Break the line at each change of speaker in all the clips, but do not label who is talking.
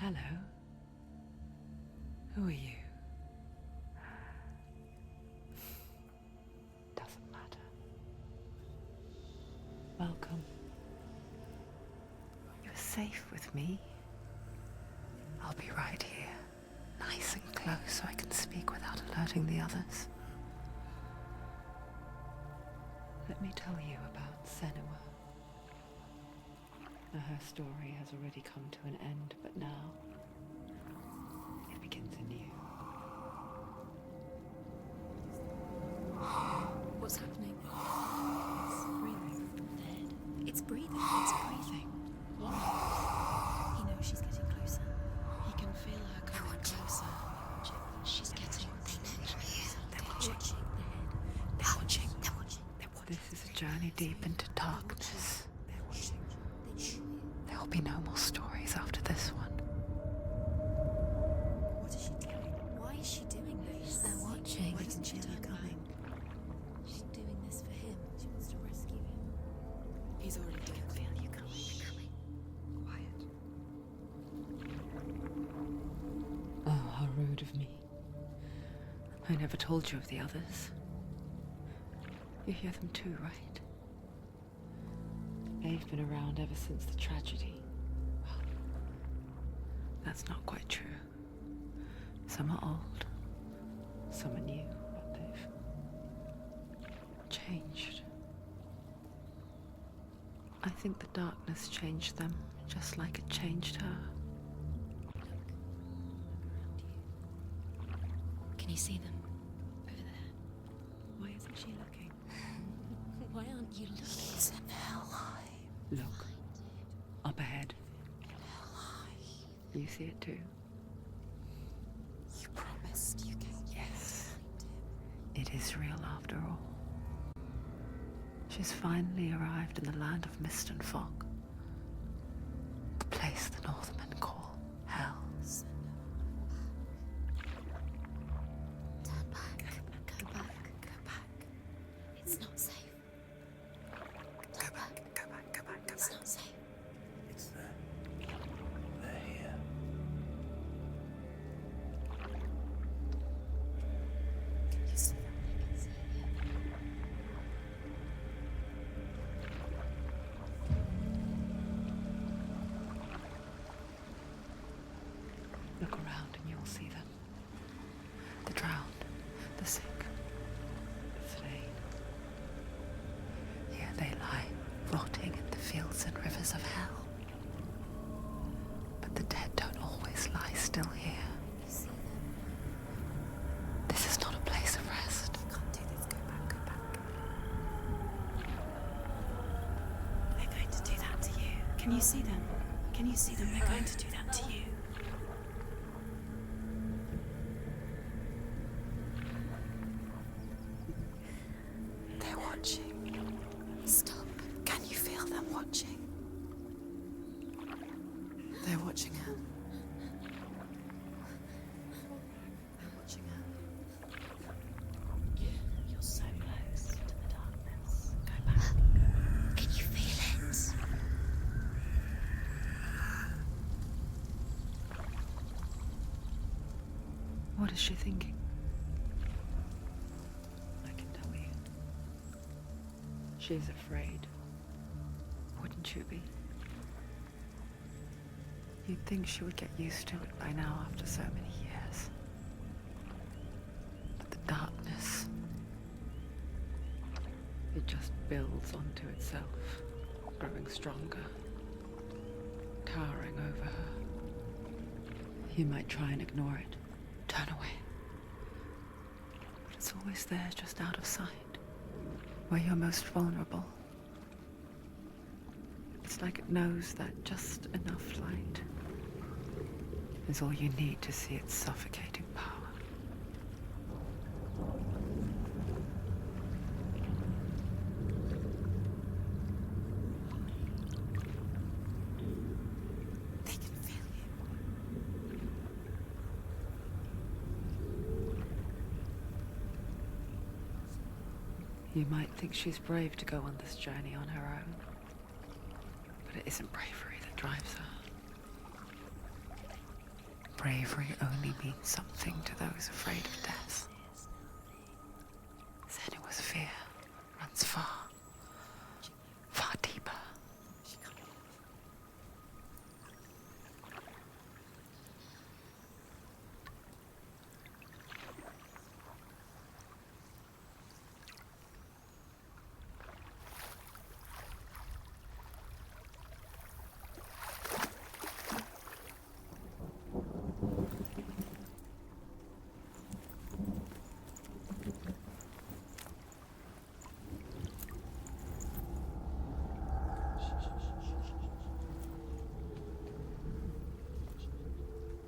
Hello. Who are you? Doesn't matter. Welcome. You're safe with me. I'll be right here, nice and close so I can speak without alerting the others. Let me tell you about Senua. Now, her story has already come to an end, but now it begins anew.
What's happening? It's breathing. Dead. It's breathing. It's breathing. He knows she's getting closer. He can feel her coming closer. She's getting closer.
They're watching.
They're watching. They're watching.
This is a journey deep into darkness. There will be no more stories after this one.
What is she doing? Why is she doing this?
They're watching.
Why doesn't she turn coming? She's doing this for him. She wants to rescue him. He's already dead.
I feel you coming.
Quiet.
Oh, how rude of me. I never told you of the others. You hear them too, right? They've been around ever since the tragedy. Well, that's not quite true. Some are old, some are new, but they've changed. I think the darkness changed them, just like it changed her.
Can you see them? Over there. Why isn't she looking? Why aren't you looking?
He's in Hellblade.
Look, up ahead. You see it too?
You promised you can.
Yes. It is real after all. She's finally arrived in the land of mist and fog. The place the Northmen call Hell.
Turn back. Go back. Go back. It's not safe. Go back. Go back. Go back. Go
It's
back.
not safe.
It's there. They're here.
You see them? I can see it.
Look around and you'll see them. The drowned, the sick, the slain. Here they lie, rotting in the fields and rivers of hell. But the dead don't always lie still here.
You see them?
This is not a place of rest.
You can't do this. Go back. Go back.
They're going to do that to you. Can you see them? Can you see them? They're going to do that to you.
They're watching. Stop. Can you feel them watching? They're watching her. They're watching her.
You're so close to the darkness.
Go back. Can you feel it?
What is she thinking? I can tell you. She's afraid. Wouldn't you be? You'd think she would get used to it by now after so many years. But the darkness, it just builds onto itself, growing stronger, towering over her. You might try and ignore it, turn away. But it's always there, just out of sight, where you're most vulnerable. It's like it knows that just enough light is all you need to see its suffocating power.
They can feel you.
You might think she's brave to go on this journey on her own, but it isn't bravery that drives her. bravery only means something to those afraid of death. Senua's fear runs far, far deeper.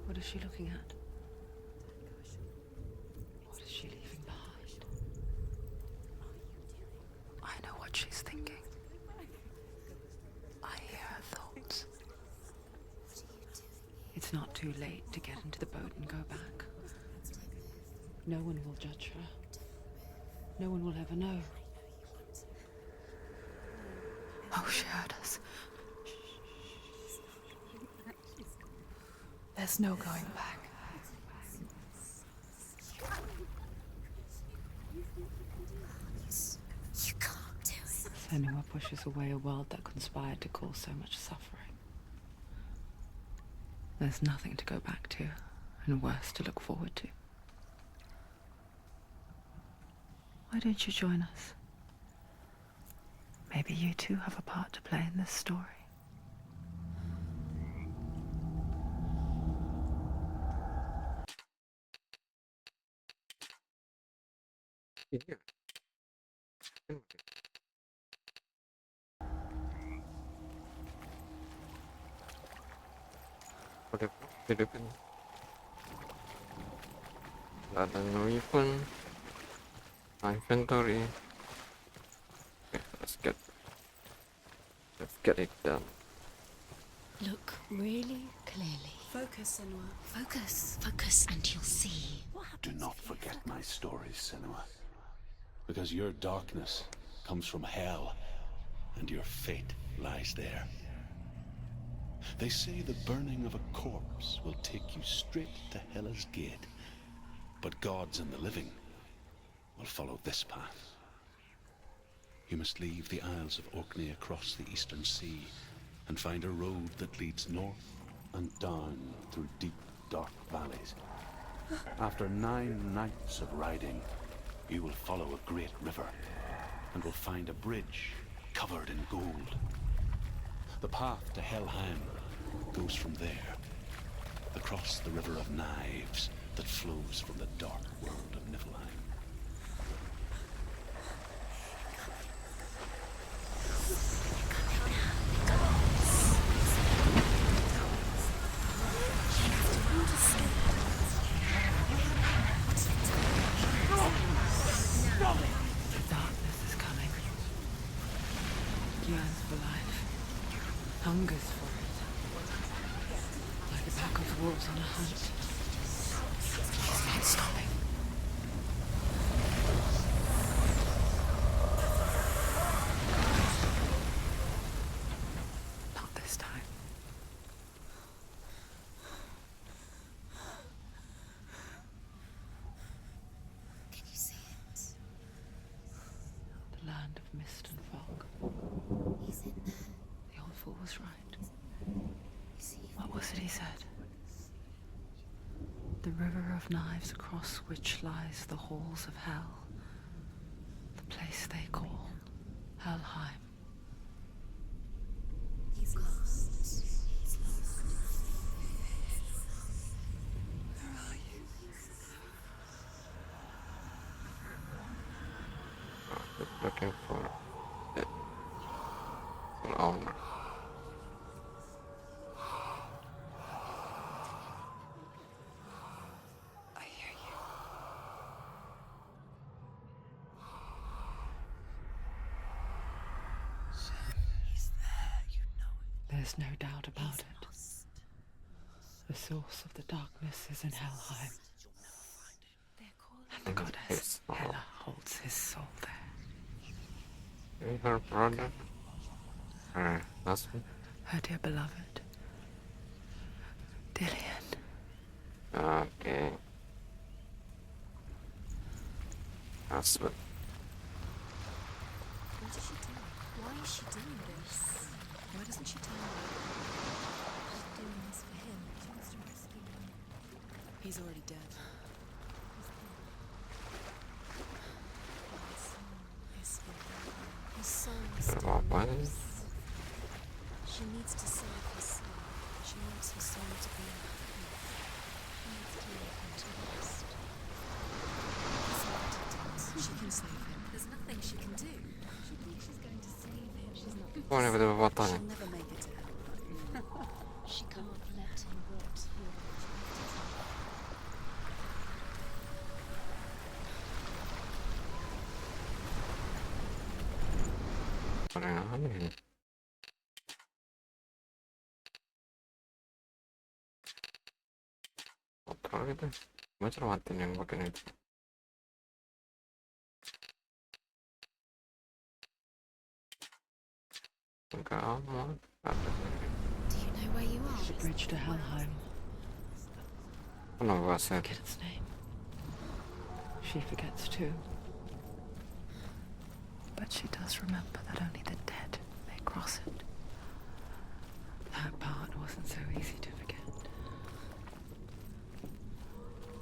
What is she looking at? What is she leaving behind? I know what she's thinking. I hear her thoughts. It's not too late to get into the boat and go back. No one will judge her. No one will ever know. Oh, she heard us. There's no going back.
You can't do it.
Senua pushes away a world that conspired to cause so much suffering. There's nothing to go back to, and worse to look forward to. Why don't you join us? Maybe you too have a part to play in this story.
Iya. Udah hidupin. Gak ada new event. Inventory. Okay, let's get it done.
Look really clearly.
Focus, Senua.
Focus, and you'll see.
Do not forget my stories, Senua. Because your darkness comes from hell, and your fate lies there. They say the burning of a corpse will take you straight to Hela's gate, but gods and the living will follow this path. You must leave the Isles of Orkney across the eastern sea and find a road that leads north and down through deep, dark valleys. After 9 nights of riding, you will follow a great river and will find a bridge covered in gold. The path to Helheim goes from there, across the River of Knives that flows from the dark world of Niflheim.
The darkness is coming. Yearns for life. Hungers for it. Like a pack of wolves on a hunt. It's not stopping. Not this time.
Can you see it?
The land of mist and fog.
He's in there.
The old fool was right.
You see?
What was it he said? The river of knives across which lies the halls of hell. The place they call Helheim.
He's lost. He's lost.
Where are you?
Just looking for an owner.
I hear you.
He's there, you know it.
There's no doubt about it. The source of the darkness is in Helheim,
They're calling.
and the goddess Hela holds his soul there.
Her brother, her husband.
Her dear beloved, Dillian.
Oke. Asbet.
What is she doing? Why is she doing this? Why doesn't she turn back? She's doing this for him. She wants to rescue him. He's already dead. His soul is still
Apa ini?
loose. She needs to save his soul. She wants her soul to be at peace. She needs to leave him to rest. He's not dead. She can save him. There's nothing she can do. She thinks she's going to save him. She's not.
Oh, ini betul fotonya.
She'll never make it to Hellblade. She can't let him rot here. She has to save him.
Apa yang aneh? Kotor gitu. Gue cermatin yang pakai itu. Enggak aman. Ada sih.
Do you know where you are?
The bridge to Helheim.
Kenapa saya?
Forget its name. She forgets too. But she does remember that only the dead may cross it. That part wasn't so easy to forget.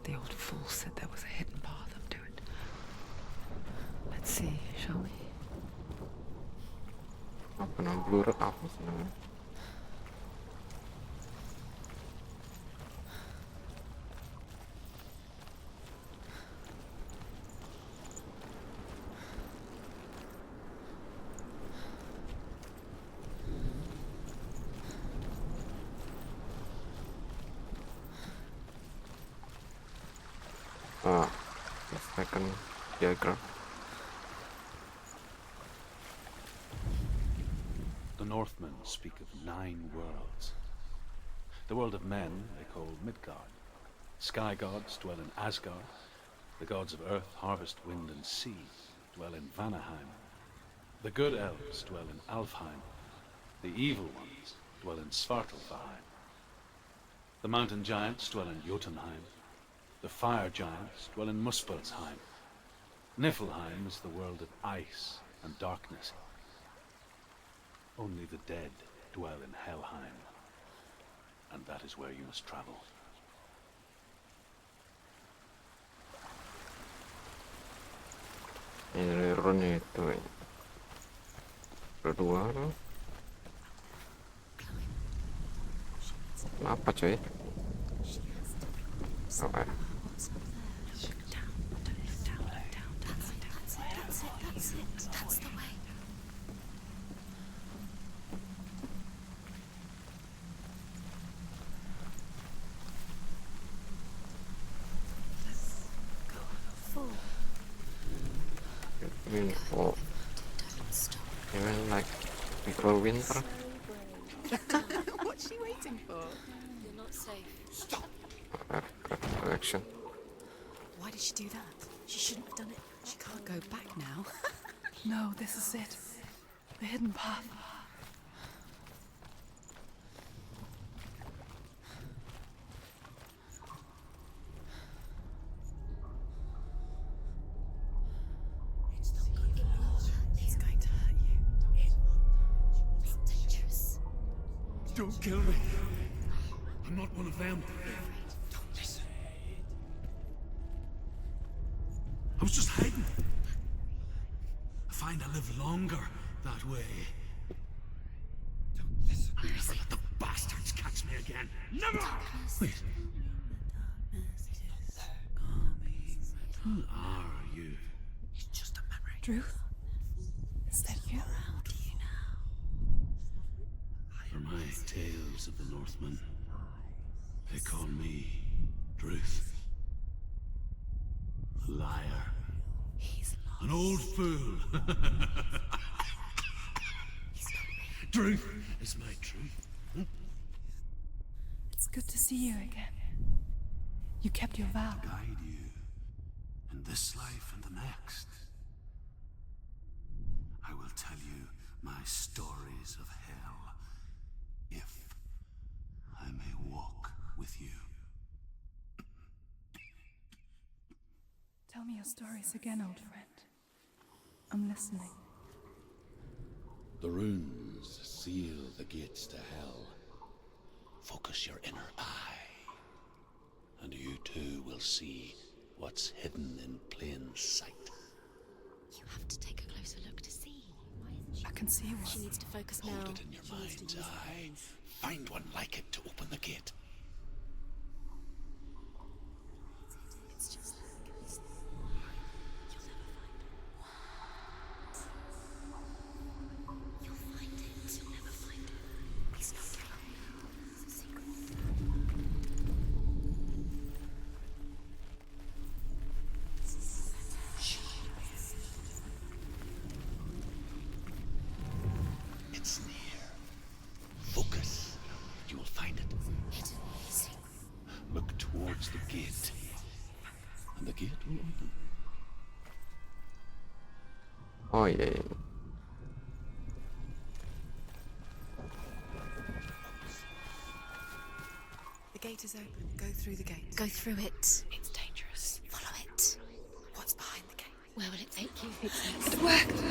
The old fool said there was a hidden path up to it. Let's see, shall we?
Apa namanya blur apa sih namanya? Ah, the second diagram.
The Northmen speak of 9 worlds. The world of men they call Midgard. Sky gods dwell in Asgard. The gods of earth, harvest, wind, and sea dwell in Vanaheim. The good elves dwell in Alfheim. The evil ones dwell in Svartalfheim. The mountain giants dwell in Jotunheim. The fire giants dwell in Muspelheim. Niflheim is the world of ice and darkness. Only the dead dwell in Helheim, and that is where you must travel.
Ini runnya itu berdua tuh. Kenapa coy? Apa ya?
That's it. That's the way. Full.
Info. Even like before winter.
What's she waiting for?
You're not safe.
Collection.
Why did she do that? She shouldn't have done it. She can't go back now. No, this is it. The hidden path. It's going to hurt you.
It's dangerous.
Don't kill me. I'm not one of them.
Don't listen.
I was just hiding. I find I live longer that way.
Don't listen.
I'll never let the bastards catch me again. Never! Wait, who are you?
It's just a memory. Druth? Is that you? How do you know?
For my tales of the Northmen, they call me Druth. A liar.
He's lost.
An old fool. Truth is my truth.
It's good to see you again. You kept your vow.
Guide you in this life and the next. I will tell you my stories of hell, if I may walk with you.
stories again, old friend. I'm listening.
The runes seal the gates to hell. Focus your inner eye, and you too will see what's hidden in plain sight.
You have to take a closer look to see. Why isn't she?
I can see
She
one.
needs to focus now.
Hold it in your
She needs to
mind's
use her
eye.
brains.
Find one like it to open the gate.
It's just like you'll never find it. You'll find it. You'll never find it. Please don't give up now. It's a secret.
It's near. Focus, and you will find it.
Hidden secret.
Look towards the gate, and the gate will open.
Oh iya.
The gate is open. Go through the gate.
Go through it.
It's dangerous.
Follow it.
What's behind the gate?
Where will it take you?
It worked!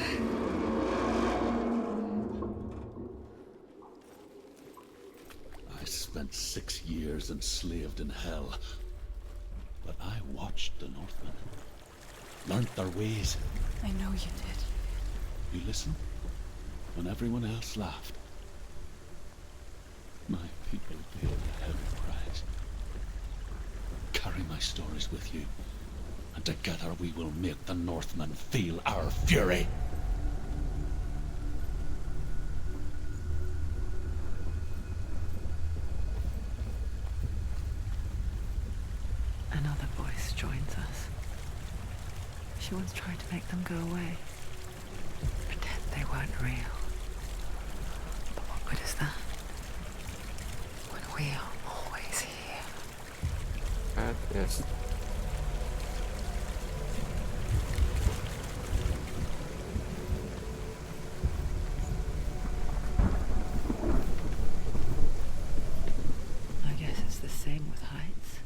I spent 6 years enslaved in hell, but I watched the Northmen, learnt their ways.
I know you did.
You listen when everyone else laughed. My people paid a heavy price. Carry my stories with you, and together we will make the Northmen feel our fury.
Another voice joins us. She once tried to make them go away. Pretend they weren't real. But what good is that? When we are always here.
That is.
I guess it's the same with heights.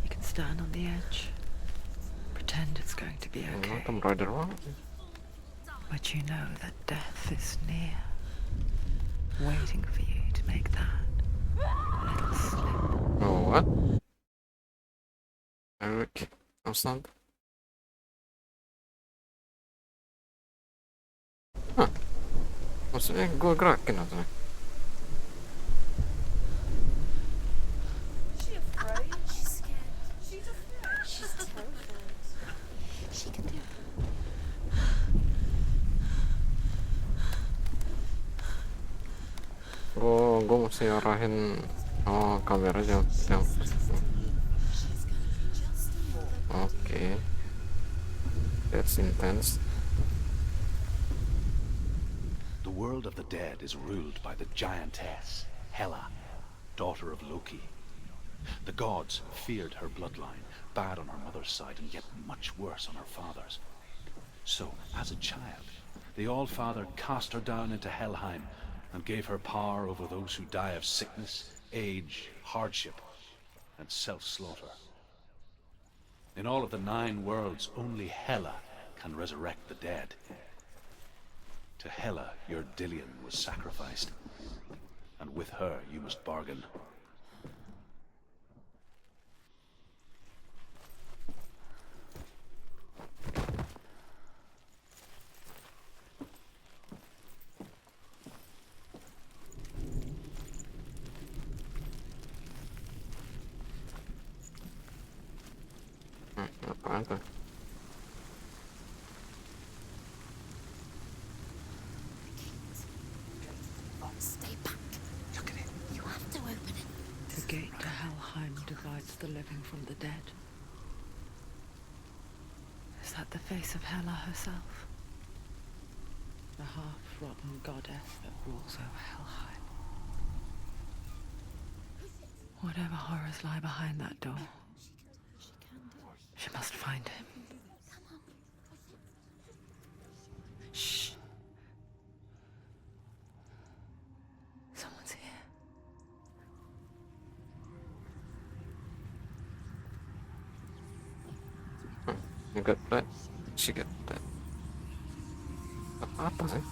You can stand on the edge, pretend it's going to be okay,
Tomb Raider 1.
but you know that death is near, waiting for you to make that little slip.
Oh, what? Eric, avstånd. Huh. Maksudnya gue gerakin atau nih?
She's scared. She's terrified. She can do it.
Gue mesti arahin kamera yang okay, that's intense.
The world of the dead is ruled by the giantess, Hela, daughter of Loki. The gods feared her bloodline, bad on her mother's side and yet much worse on her father's. So, as a child, the All-Father cast her down into Helheim and gave her power over those who die of sickness, age, hardship, and self-slaughter. In all of the 9 worlds, only Hela can resurrect the dead. To Hela, your Dillion was sacrificed, and with her you must bargain.
Apaan tuh?
Stay back. Look at it. You have to open it.
The gate to Helheim divides the living from the dead. Is that the face of Hela herself? The half-rotten goddess that rules over Helheim. Whatever horrors lie behind that door, she must find him. Shh. Someone's here.
You got that. She got that. Apa sih?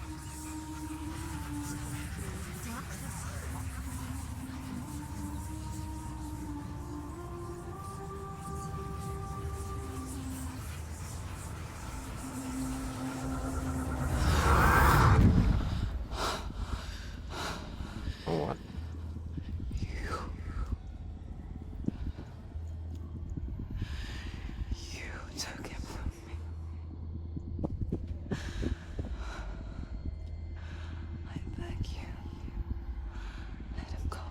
What?
You took him from me. I beg you. Let him go.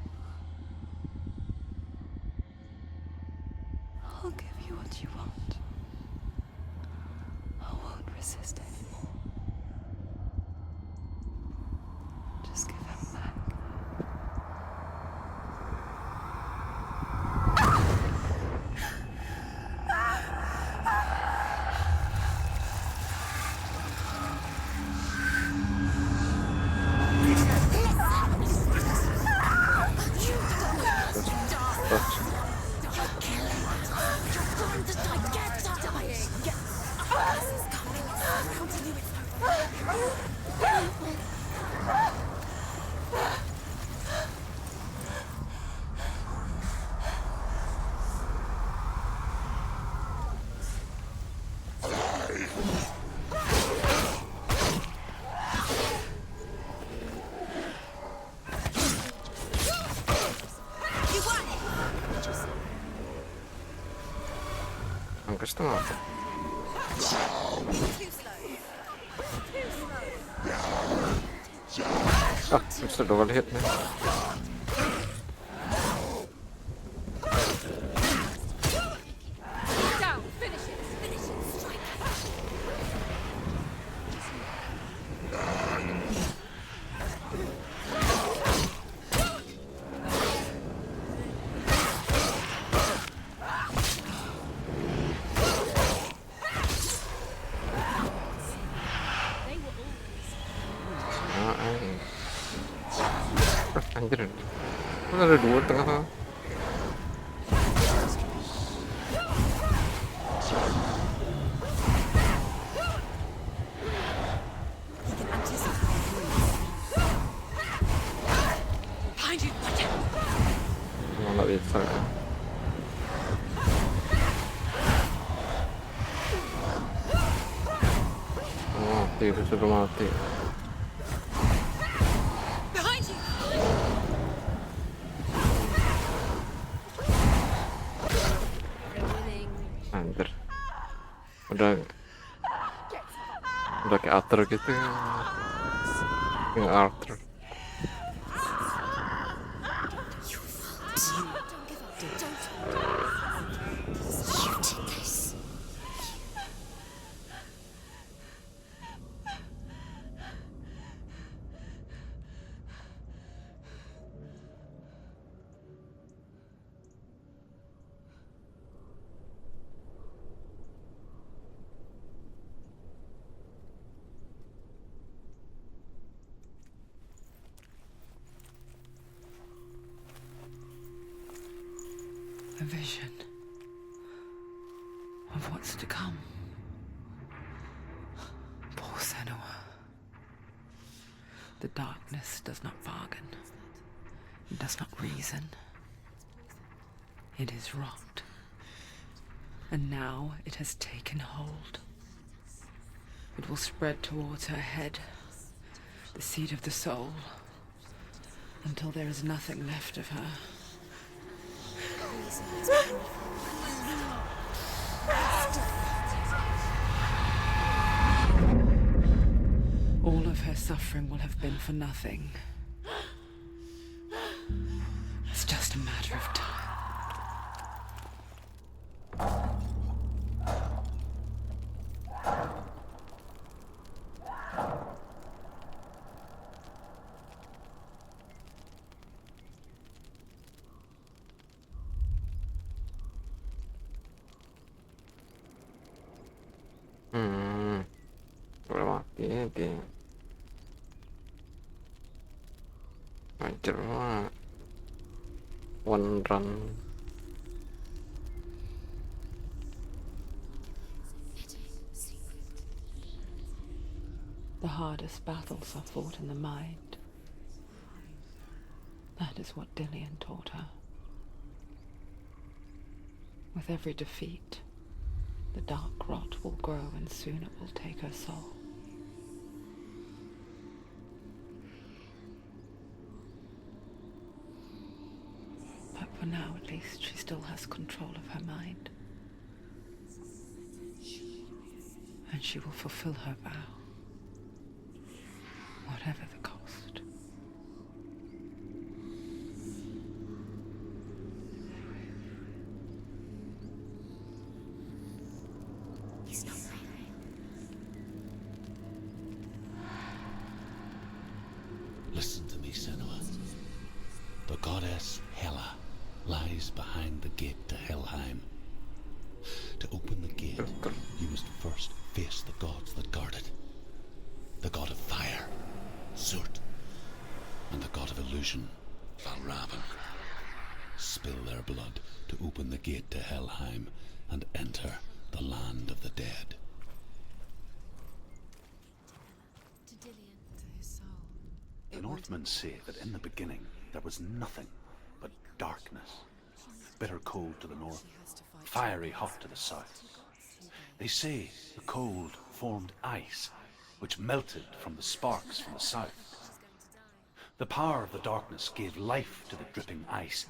I'll give you what you want. I won't resist anymore. Just give him back.
Onko sitä maata? Nyt se dåligt hit nu. Anjir. Kan ada dua tengah sana. Nggak bisa. Mati, sudah mati. Anjir. Udah kayak Arthur gitu ya. Yang Arthur.
A vision of what's to come. Poor Senua. The darkness does not bargain. It does not reason. It is rot. And now it has taken hold. It will spread towards her head, the seat of the soul, until there is nothing left of her. All of her suffering will have been for nothing. It's just a matter of time.
Udah mati ini. Anjir mah. One run.
It
The hardest battles are fought in the mind. That is what Dillian taught her. With every defeat, the dark rot will grow and soon it will take her soul. But for now, at least, she still has control of her mind. And she will fulfill her vow, whatever the cost.
He's not breathing.
Listen to me, Senua. The goddess Hela lies behind the gate to Helheim. To open the gate, you must first face the gods that guard it. The god of fire, Surtr, and the god of illusion, Valravyn. Spill their blood to open the gate to Helheim and enter the land of the dead.
To Dillian.
To his soul.
The Northmen say that in the beginning there was nothing but darkness. Bitter cold to the north, fiery hot to the south. They say the cold formed ice, which melted from the sparks from the south. The power of the darkness gave life to the dripping ice,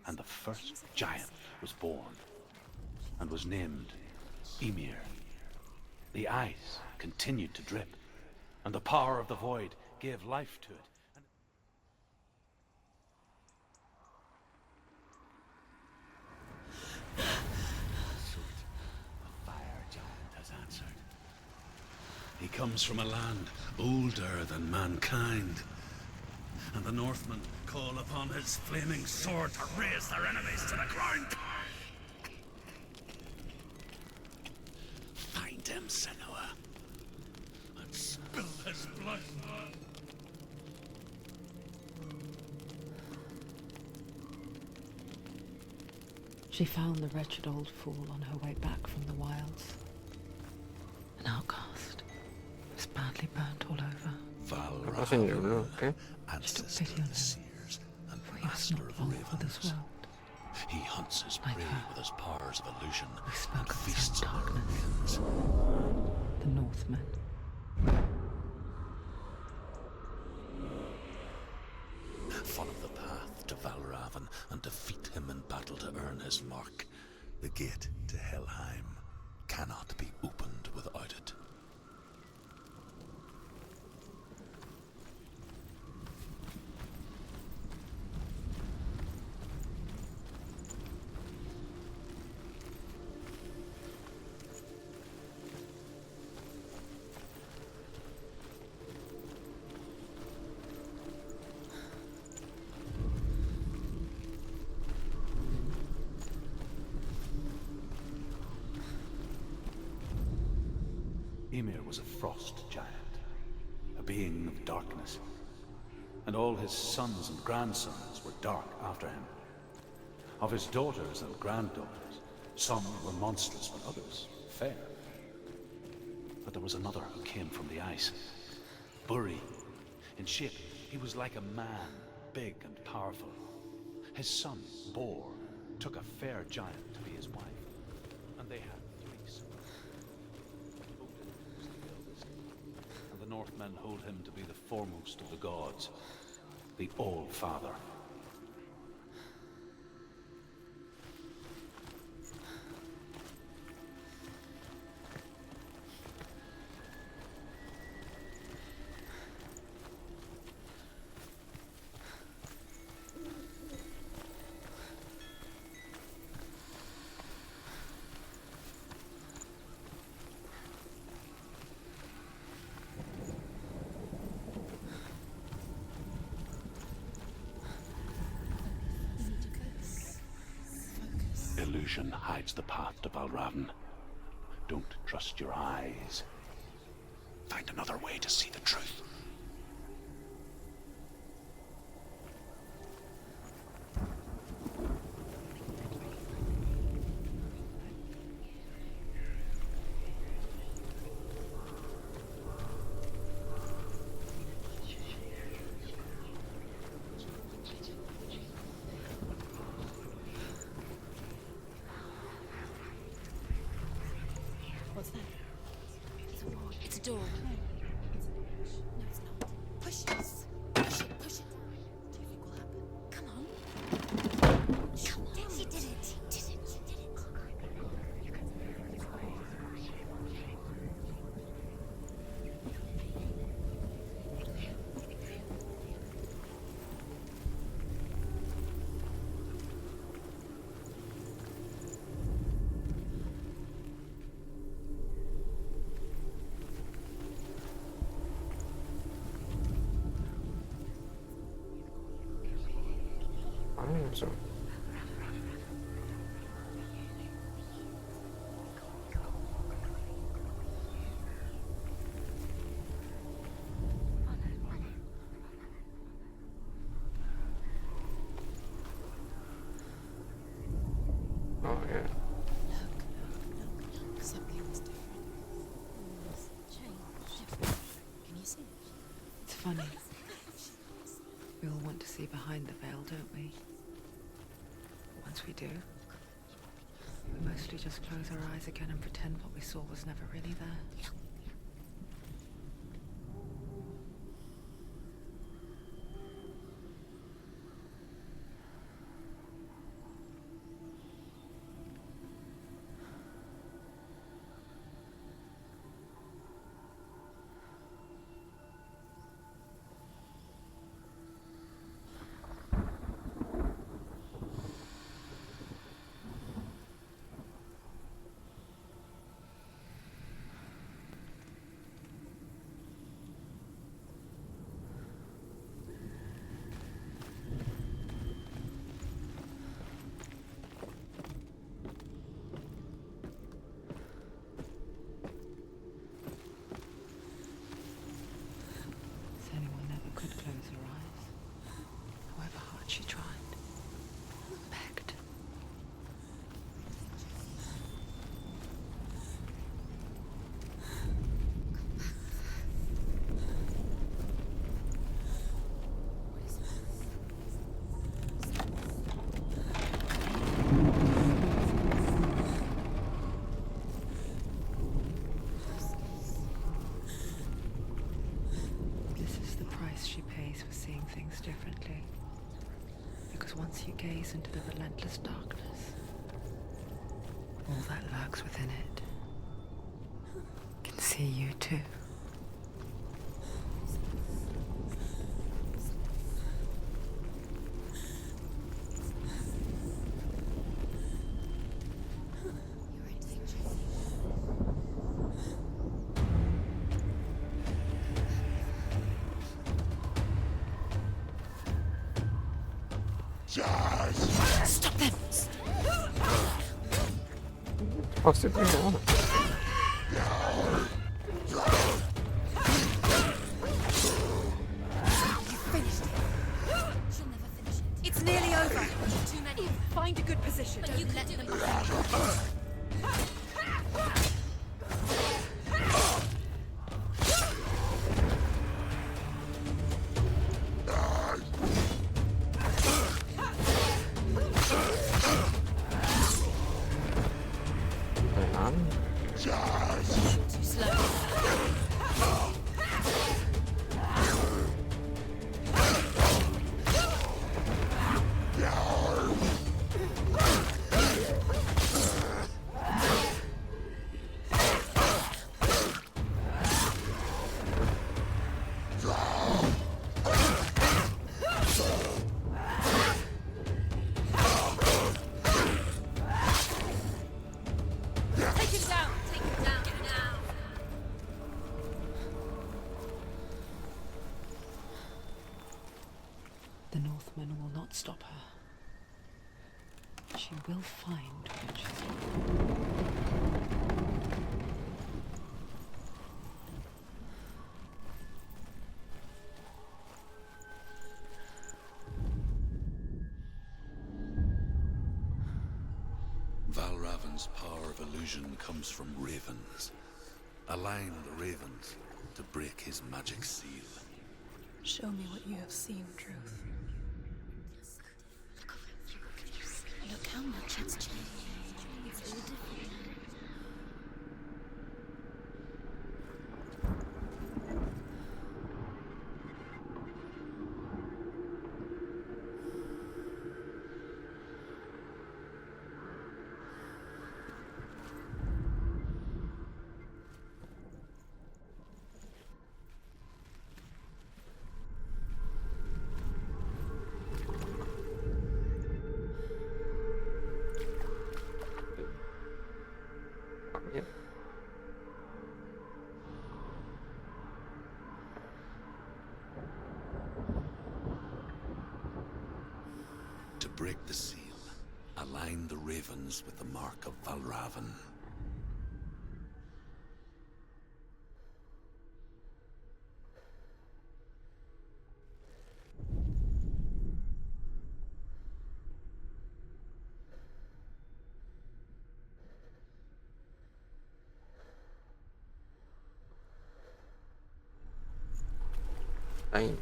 and the first giant was born, and was named Ymir. The ice continued to drip, and the power of the void gave life to it. He comes from a land older than mankind, and the Northmen call upon his flaming sword to raze their enemies to the ground. Find him, Senua, and spill his blood.
She found the wretched old fool on her way back from the wilds. An outcast. Was badly burnt all over.
Asin dulu, oke.
Ancestor of the seers and
For he was
master
not
of
long for this
ravens.
world.
He hunts his
Like
prey
her.
with his powers of illusion
We spoke
and
of the
feasts
same
on their
darkness.
remains.
The Northmen.
Follow the path to Valravyn and defeat him in battle to earn his mark. The gate to Helheim cannot be opened without it. Ymir was a frost giant, a being of darkness, and all his sons and grandsons were dark after him. Of his daughters and granddaughters, some were monstrous, but others fair. But there was another who came from the ice. Buri. In shape, he was like a man, big and powerful. His son, Bor, took a fair giant to be his wife, and they had 3 sons. Odin was the eldest, and the Northmen hold him to be the foremost of the gods, the All-Father. Illusion hides the path to Valravyn. Don't trust your eyes. Find another way to see the truth.
So. Oh yeah.
Look, something's different. It's changed. Can you see it?
It's funny. We all want to see behind the veil, don't we? Once we do, we mostly just close our eyes again and pretend what we saw was never really there. Senua never could close her eyes, however hard she tried. Begged. This is the price she pays for seeing things differently. Because once you gaze into the relentless darkness, all that lurks within it can see you too.
You're in danger.
Stop them!
Possibly not.
You finished it.
She'll never finish it.
It's nearly over.
Too many.
Find a good position.
But you let them.
Ayan.
Too slow. Take him down. Take him down now.
The Northmen will not stop her. She will find what she's looking for.
Valravyn's power of illusion comes from ravens. Align the ravens to break his magic seal.
Show me what you have seen, Truth.
Look how much it's changed. It's all different now.
break the seal, align the ravens with the mark of Valravyn.
Lain.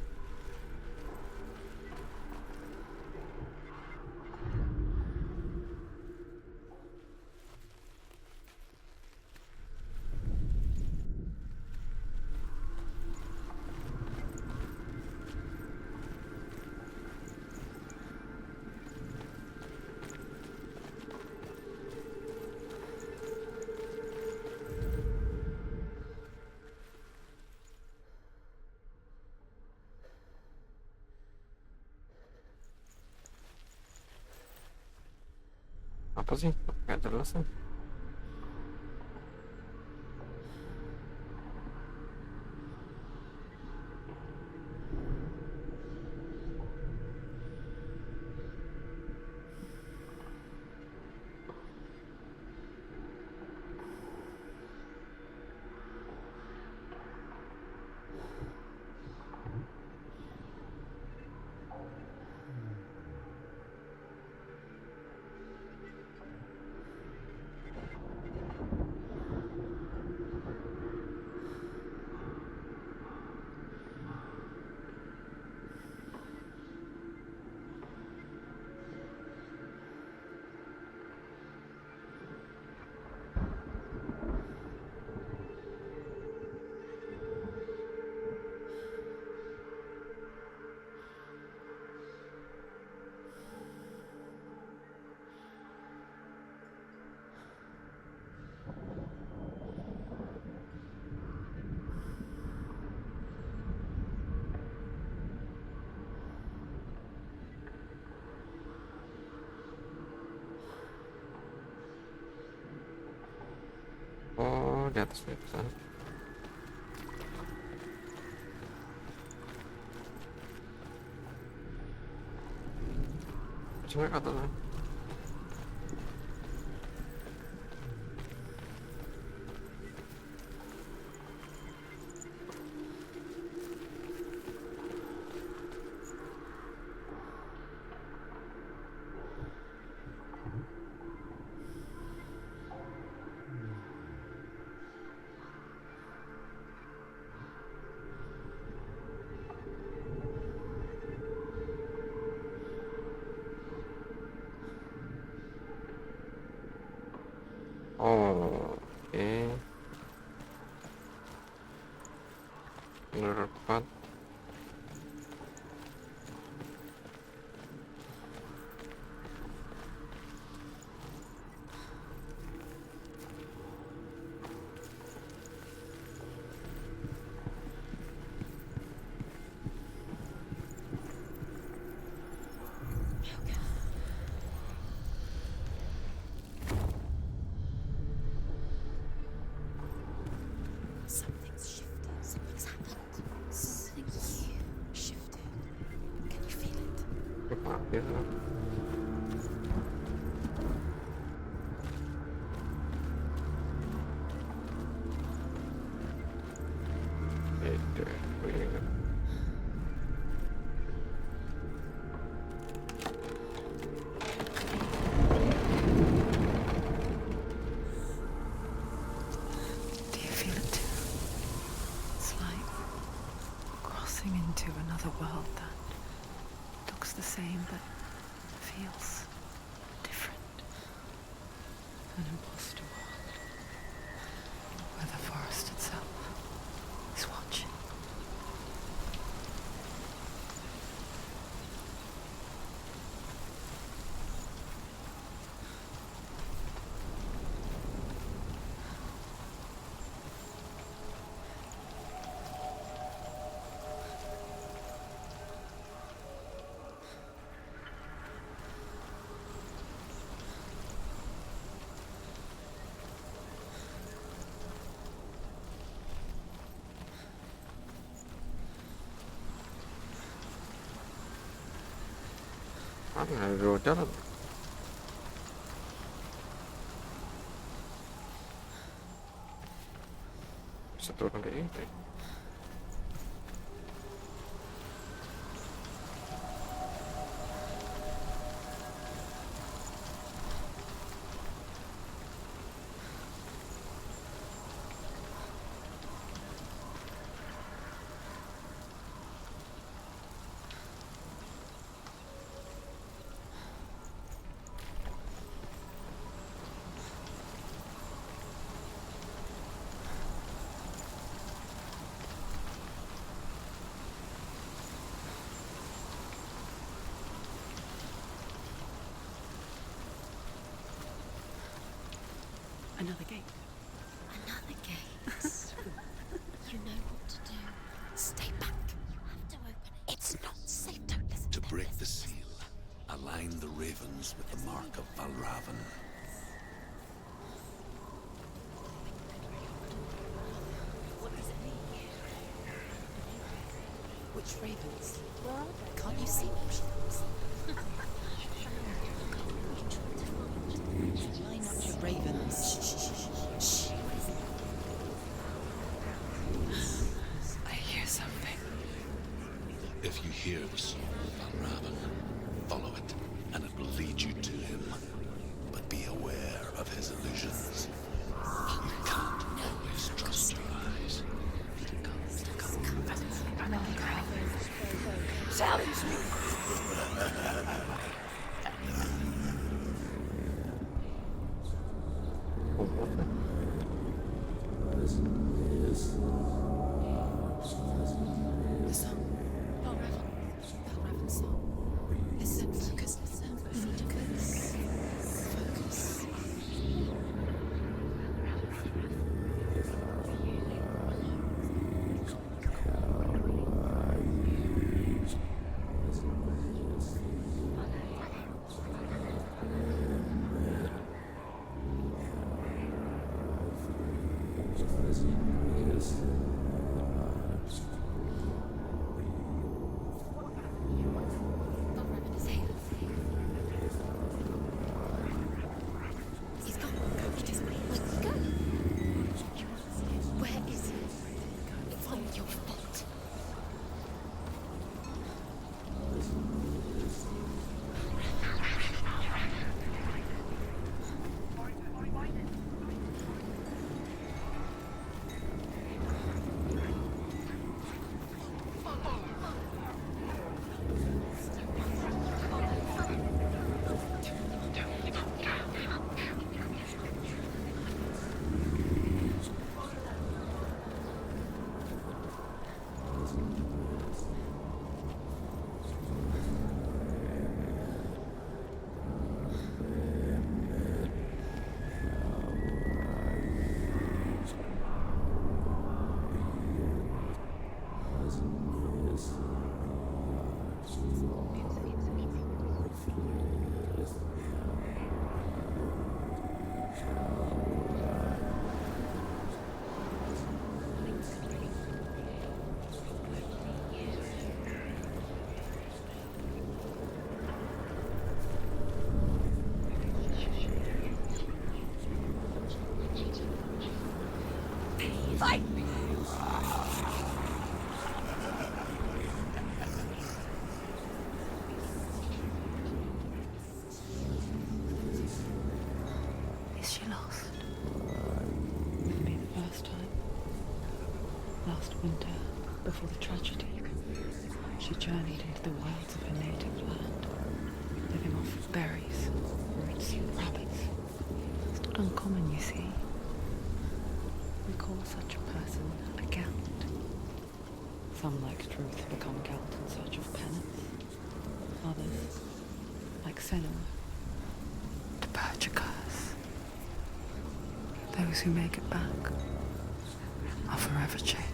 Apa sih? Gak jelas nih. Oh, di atas nih sana. Cuma kata lah. Oh, oke. Berempat.
Something's shifted. Something's happened. Something shifted. Can you feel it?
Mampir. Itu, ini.
Do you feel it too? It's like crossing into another world that looks the same but feels different. An imposter world where the forest itself is watching.
Mana dulu jalan? Bisa turun dari ini.
Another gate.
Another gate. You know what to do. Stay back. You have to open it. It's not safe. Don't listen.
To
Don't
break the
listen.
seal, align the ravens with the mark of Valravyn.
What does it mean? Which ravens?
Where are they?
Can't you see them? She knows. Line up your ravens. Shh, shh, shh, shh. I hear something.
If you hear the soul of Valravyn, follow it, and it will lead you to him. But be aware of his illusions. You can't always trust your eyes.
Silence me.
The song. Valravyn's song. Listen, focus, listen. Focus. Focus.
Valravyn is here. He's gone. Go. It is me. Wait, go. Where is he? It's all your fault.
Is she lost? Wouldn't be the first time. Last winter, before the tragedy, she journeyed into the wilds of her native land, living off of berries, roots, and rabbits. It's not uncommon, you see. We call such a person a Gelt. Some, like Truth, become Gelt in search of penance. Others, like Senua, to purge a curse. Those who make it back are forever changed.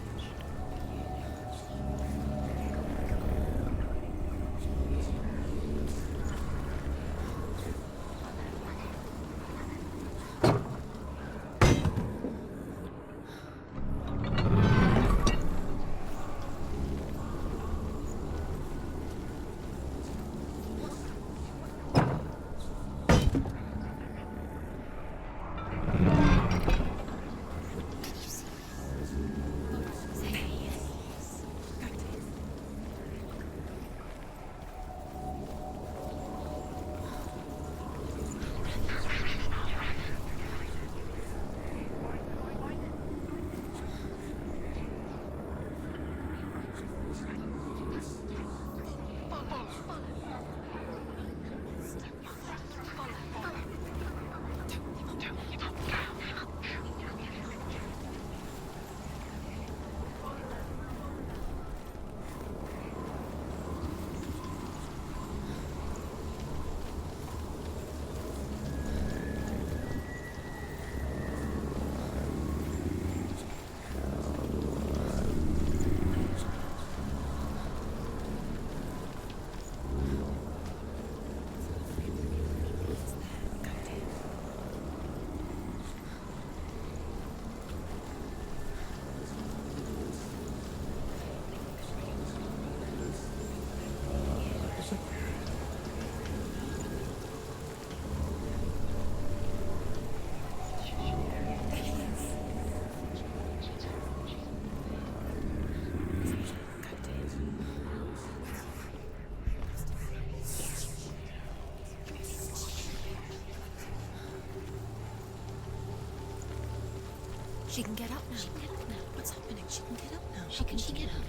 She can get up now. She can get up now. What's happening? She can get up now.
How can she get up?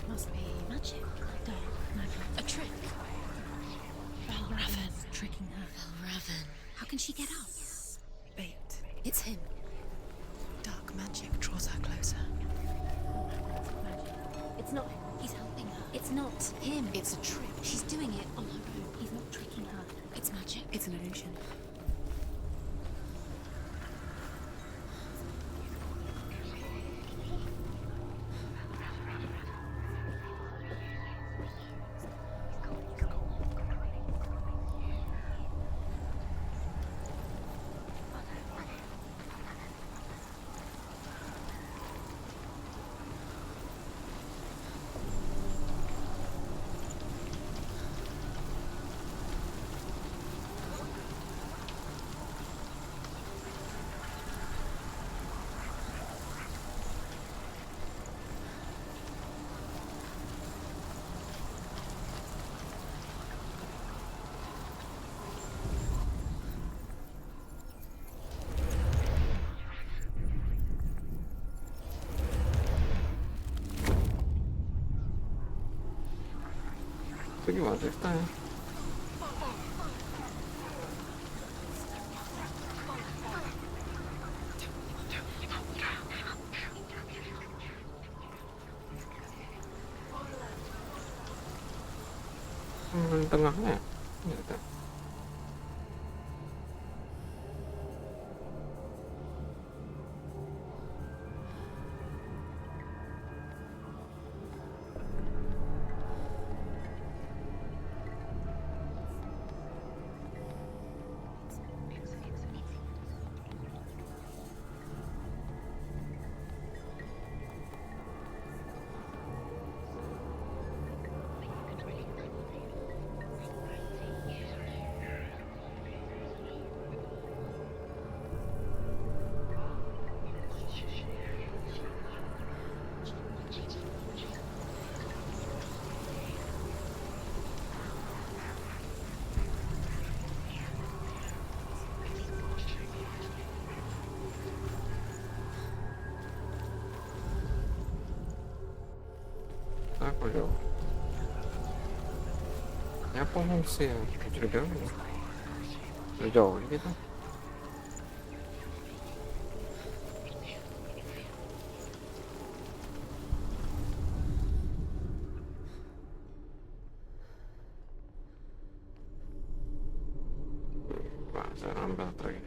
Must be magic. Dark magic. A trick. Valravyn tricking her.
Valravyn. How can she get up?
Bait.
It's him.
Dark magic draws her closer.
It's not him. He's helping her. It's not him.
It's a trick.
She's doing it on her own. He's not tricking her. It's magic.
It's an illusion.
Itu gimana ceritanya? Tengahnya gitu. Aku jauh. Ya pengungsi ya, jauh. Jauh gitu. Bahasa ambil lagi.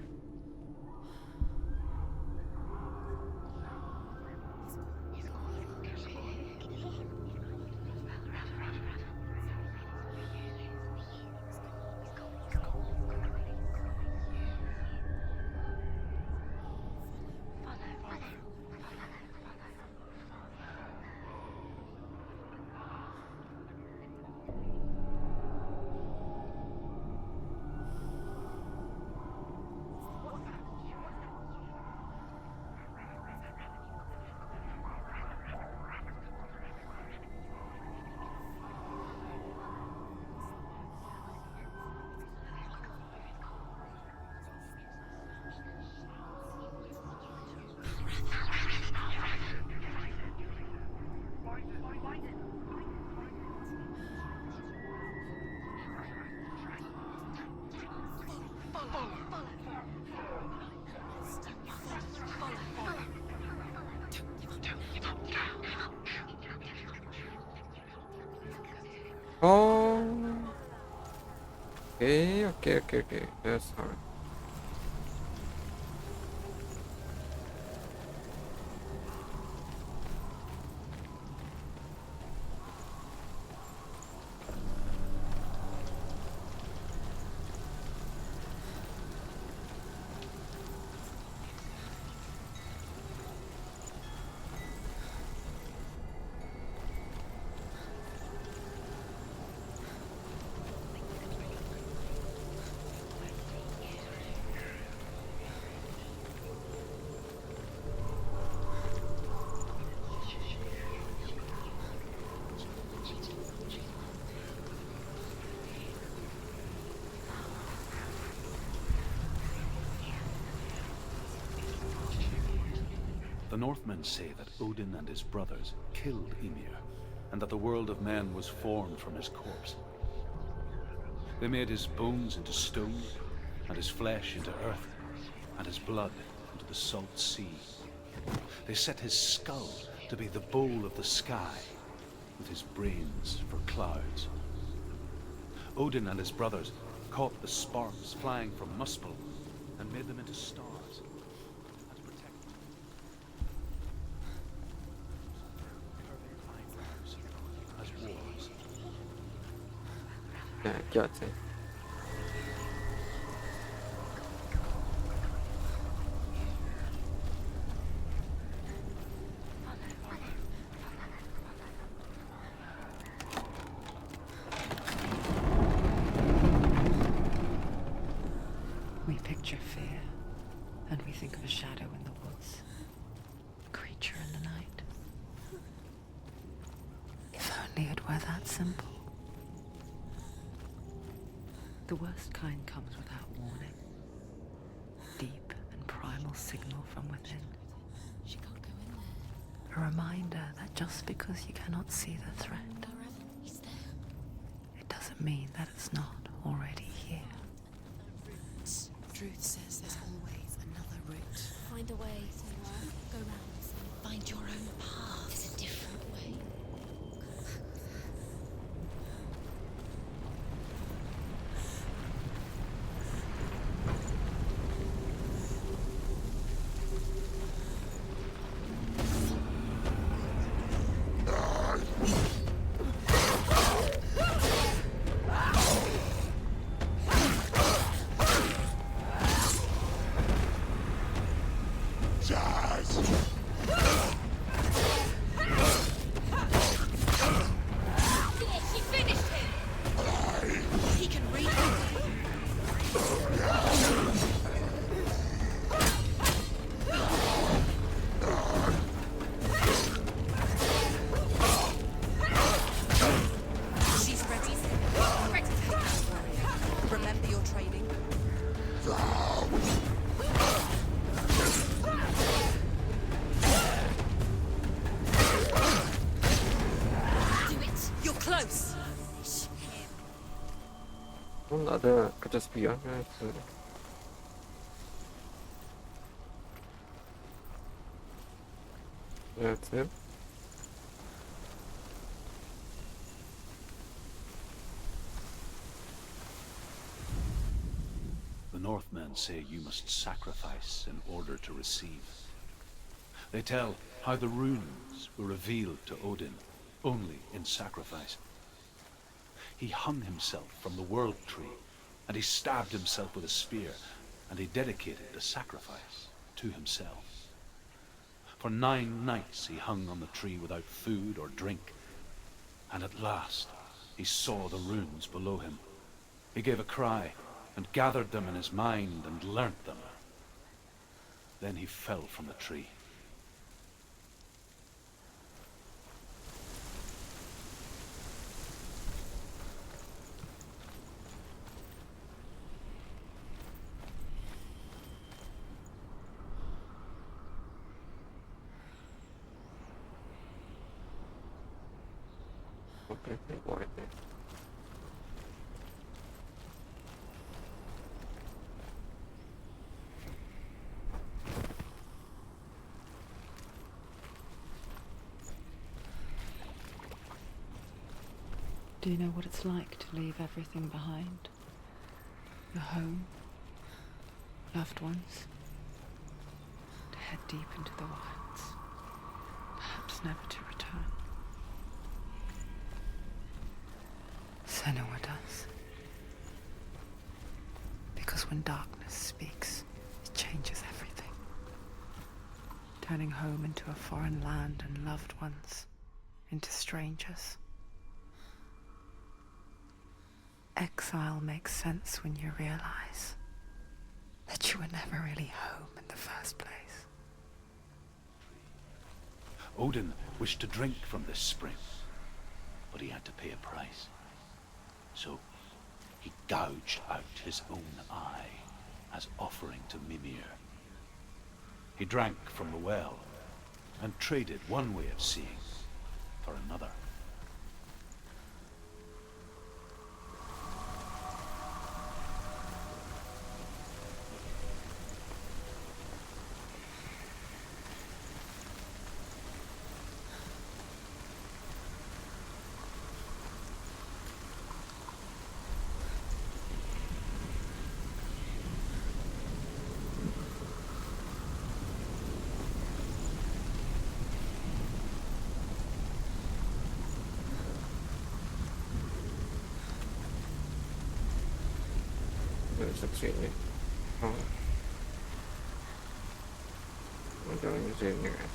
Oh, okay. That's alright.
The Northmen say that Odin and his brothers killed Ymir, and that the world of men was formed from his corpse. They made his bones into stone, and his flesh into earth, and his blood into the salt sea. They set his skull to be the bowl of the sky, with his brains for clouds. Odin and his brothers caught the sparks flying from Muspel and made them into stars and protected them. As wars.
Chết rồi.
We picture fear, and we think of a shadow in the woods, a creature in the night. If only it were that simple. The worst kind comes without warning. Deep and primal signal from within.
She can't go in there.
A reminder that just because you cannot see the threat,
Valravyn, he's there.
it doesn't mean that it's not already here.
Roots. Truth says there's always another route.
Find a way, Senua. Go round.
Find your own path.
There's a different way. She finished him!
He can read. She's ready.
Ready.
Remember your training.
Do it.
You're close.
Ada kerja spion kan? That's it.
The Northmen say you must sacrifice in order to receive. They tell how the runes were revealed to Odin only in sacrifice. He hung himself from the world tree, and he stabbed himself with a spear, and he dedicated the sacrifice to himself. For 9 nights he hung on the tree without food or drink, and at last he saw the runes below him. He gave a cry, and gathered them in his mind and learnt them. Then he fell from the tree.
Completely void.
Do you know what it's like to leave everything behind? Your home, loved ones, to head deep into the wilds, perhaps never to return. Senua does. Because when darkness speaks, it changes everything. Turning home into a foreign land and loved ones into strangers. Exile makes sense when you realize that you were never really home in the first place.
Odin wished to drink from this spring, but he had to pay a price. So he gouged out his own eye as offering to Mimir. He drank from the well, and traded one way of seeing for another.
Masuk sini. Oh. Jalan ke sini kan.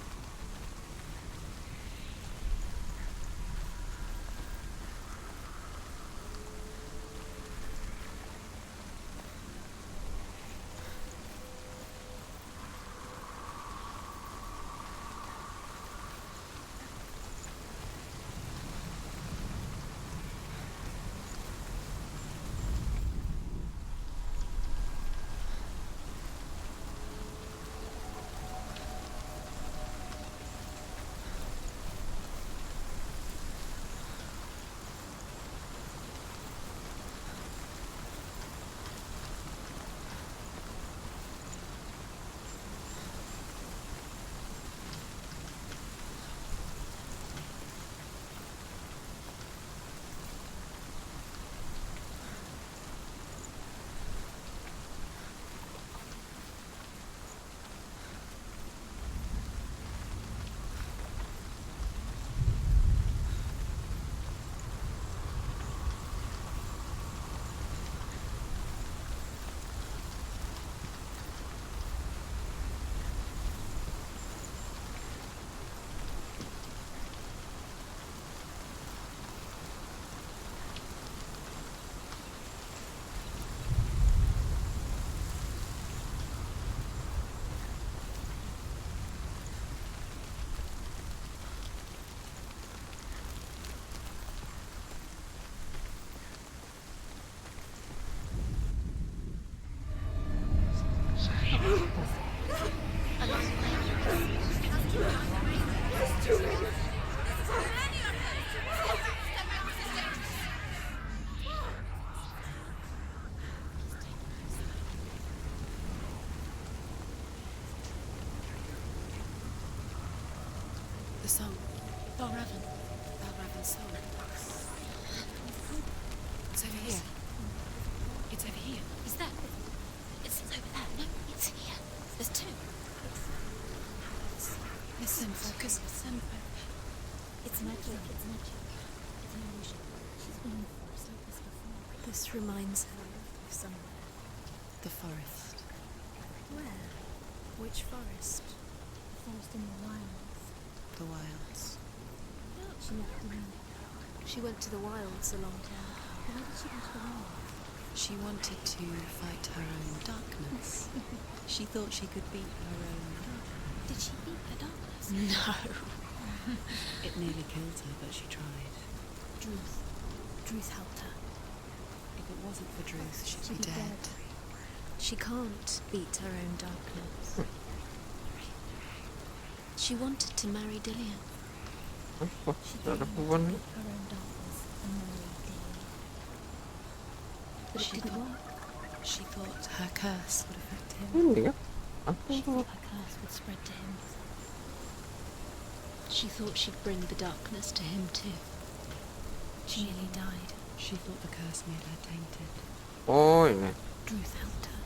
The song. Valravyn. Valravyn's song. It's over here. It's over here.
Is that? It's over there. No, it's here. There's two.
Listen, focus. Listen.
It's magic. It's magic. It's an illusion. She's been in the forest like this before.
This reminds her of somewhere.
The forest.
Where? Which forest?
The forest in the wilds.
The wilds.
She left the room.
She went to the wilds a long time ago.
Why did she go to the wilds?
She wanted to fight her own darkness. She thought she could beat her own.
Did she beat the darkness?
No. It nearly killed her, but she tried.
Druth. Druth helped her.
If it wasn't for Druth, she'd
She'd
be
be
dead.
She can't beat her own darkness. She wanted to marry Dillian.
Apa?
She
Tak ada
didn't
perempuan ni.
beat her own darkness and marry Dillian. But it
She
didn't
thought-
work.
She thought her curse would affect him.
Ini kan? Apa
She
tu?
thought her curse would spread to him.
She thought she'd bring the darkness to him too.
She nearly died.
She thought the curse made her tainted.
Oh ini.
Druth helped her.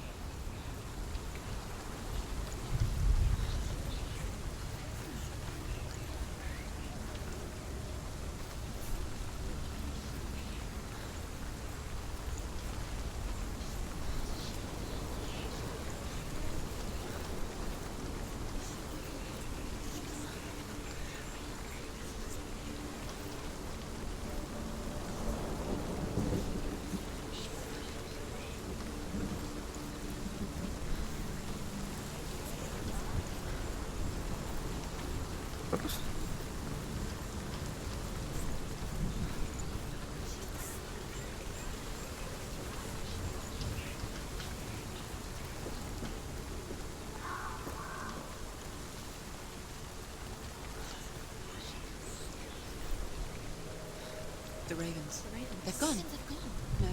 ravens.
The ravens.
They've gone.
They've gone.
No,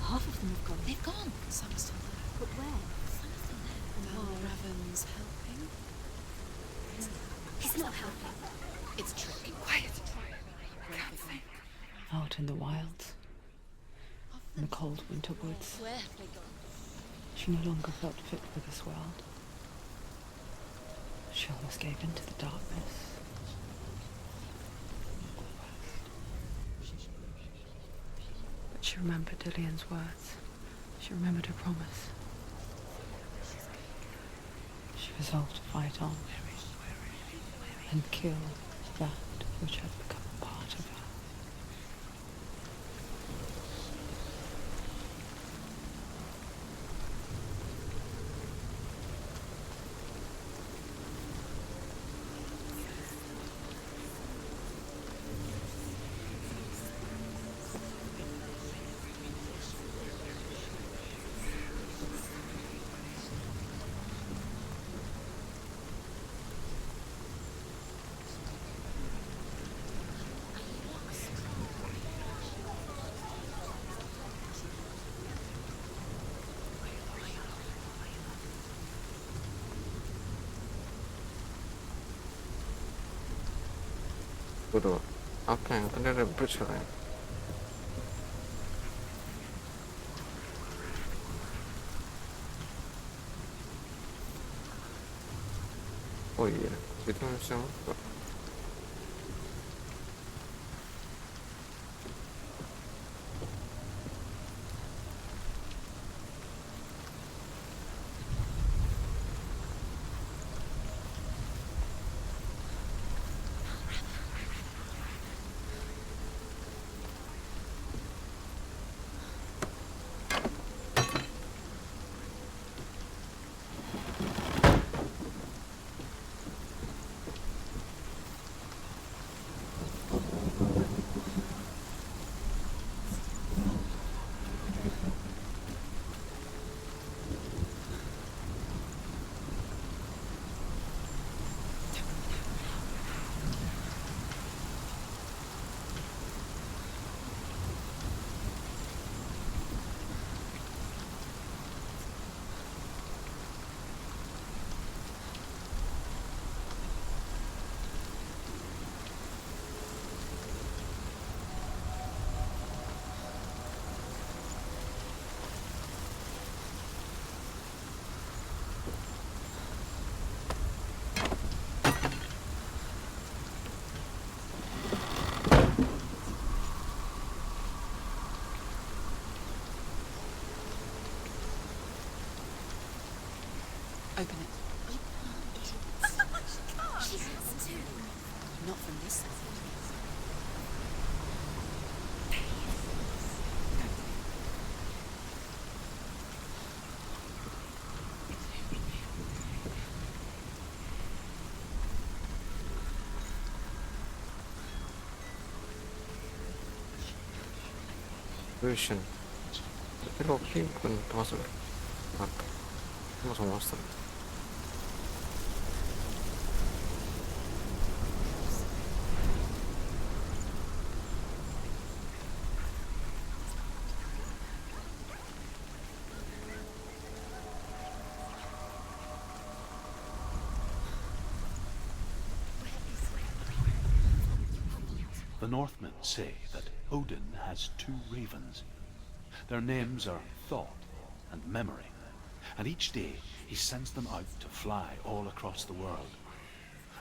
half of them have gone.
They've gone.
Some are still there.
But where? Some are still there.
Valravyn's helping.
He's not helping.
It's a trick.
Quiet.
Everything.
Out in the wilds, in the cold winter woods,
Where have they gone?
she no longer felt fit for this world. She almost gave into the darkness. But she remembered Dillian's words. She remembered her promise. She resolved to fight on and kill that which had become a part of her.
Waduh, apa yang tadi ada bercerai? Oh iya, itu macam apa?
Open it.
She has to.
Not from this side.
Vision. Tapi Loki bukan termasuk apa? Termasuk monster.
The Northmen say that Odin has two ravens. Their names are Thought and Memory, and each day he sends them out to fly all across the world.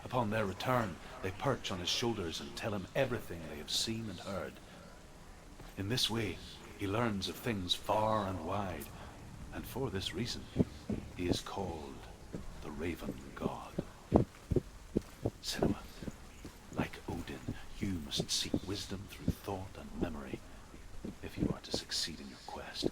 Upon their return, they perch on his shoulders and tell him everything they have seen and heard. In this way, he learns of things far and wide, and for this reason, he is called the Raven God. Senua, like Odin, you must seek wisdom through thought and memory if you are to succeed in your quest.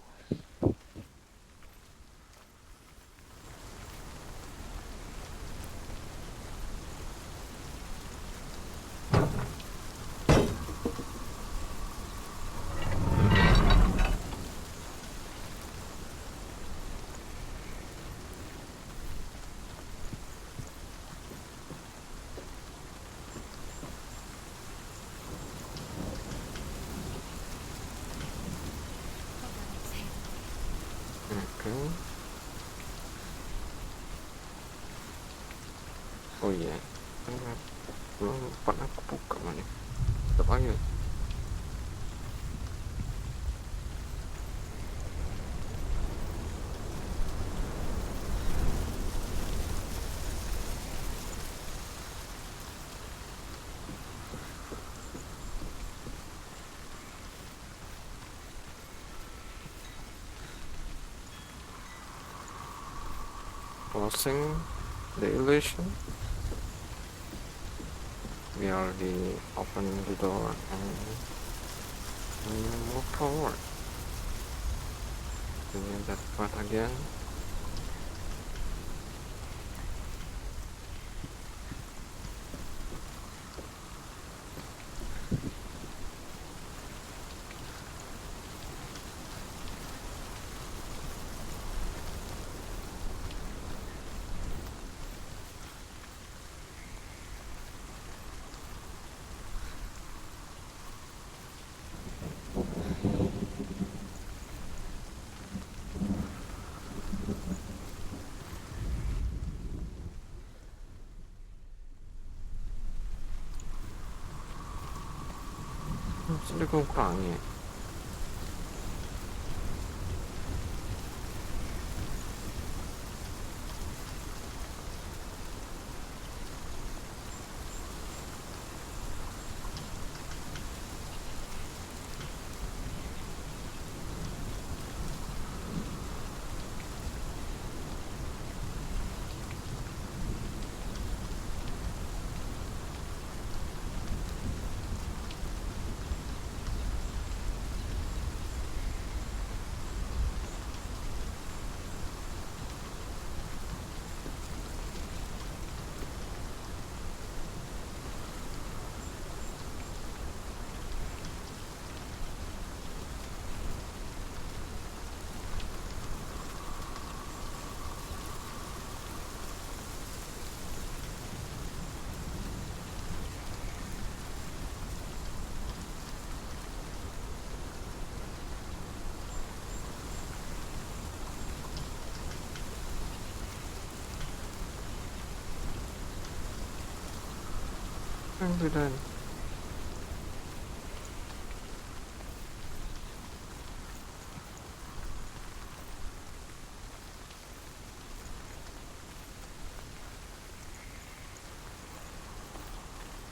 Oke. Oh iya, belum pernah kebuka mana? Tetap aja. Closing the illusion. We already open the door and move forward. Doing that part again. Sudah kurangi. Dan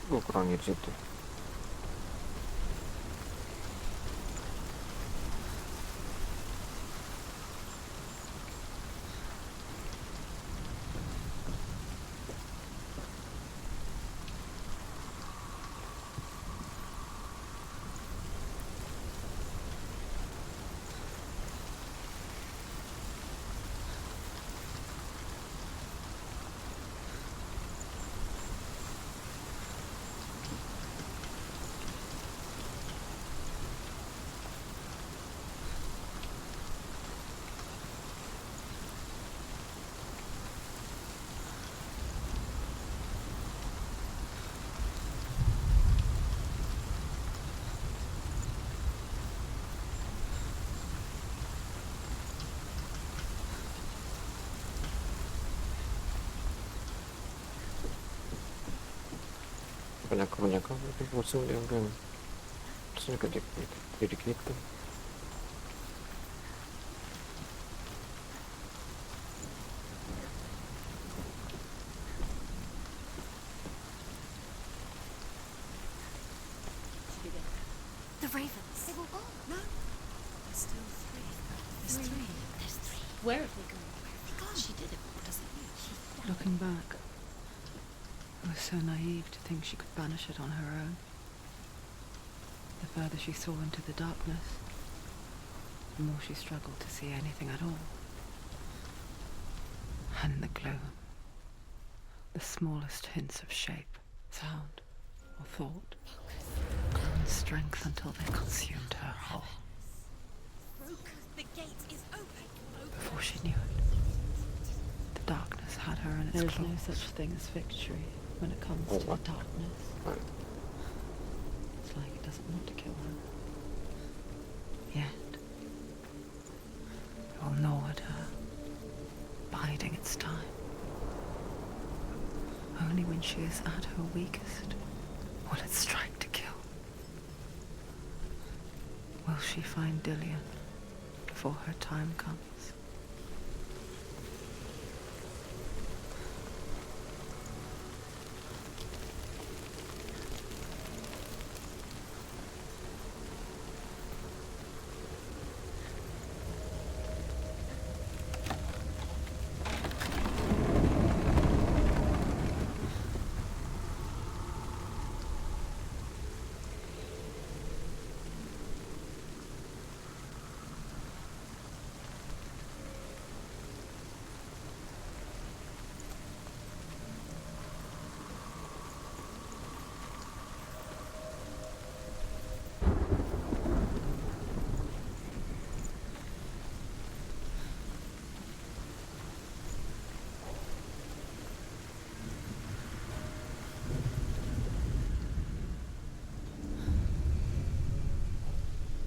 gue kurangi di situ. Kebanyakan tapi bosan dia kan. Terus dikit tuh.
The ravens. They've all gone. No. There's still three. There's three.
There's three.
Where have they gone? Where have they gone? She did it. What does it mean?
Looking back, I was so naive to think she could banish it on her own. The further she saw into the darkness, the more she struggled to see anything at all. And in the gloom, the smallest hints of shape, sound, or thought grew in strength until they consumed her whole.
The gate is open.
Before she knew it, the darkness had her in its claws. There is no such thing as victory when it comes to the darkness. It's like it doesn't want to kill her. Yet, it will will gnaw at her, biding its time. Only when she is at her weakest will it strike to kill. Will she find Dillion before her time comes?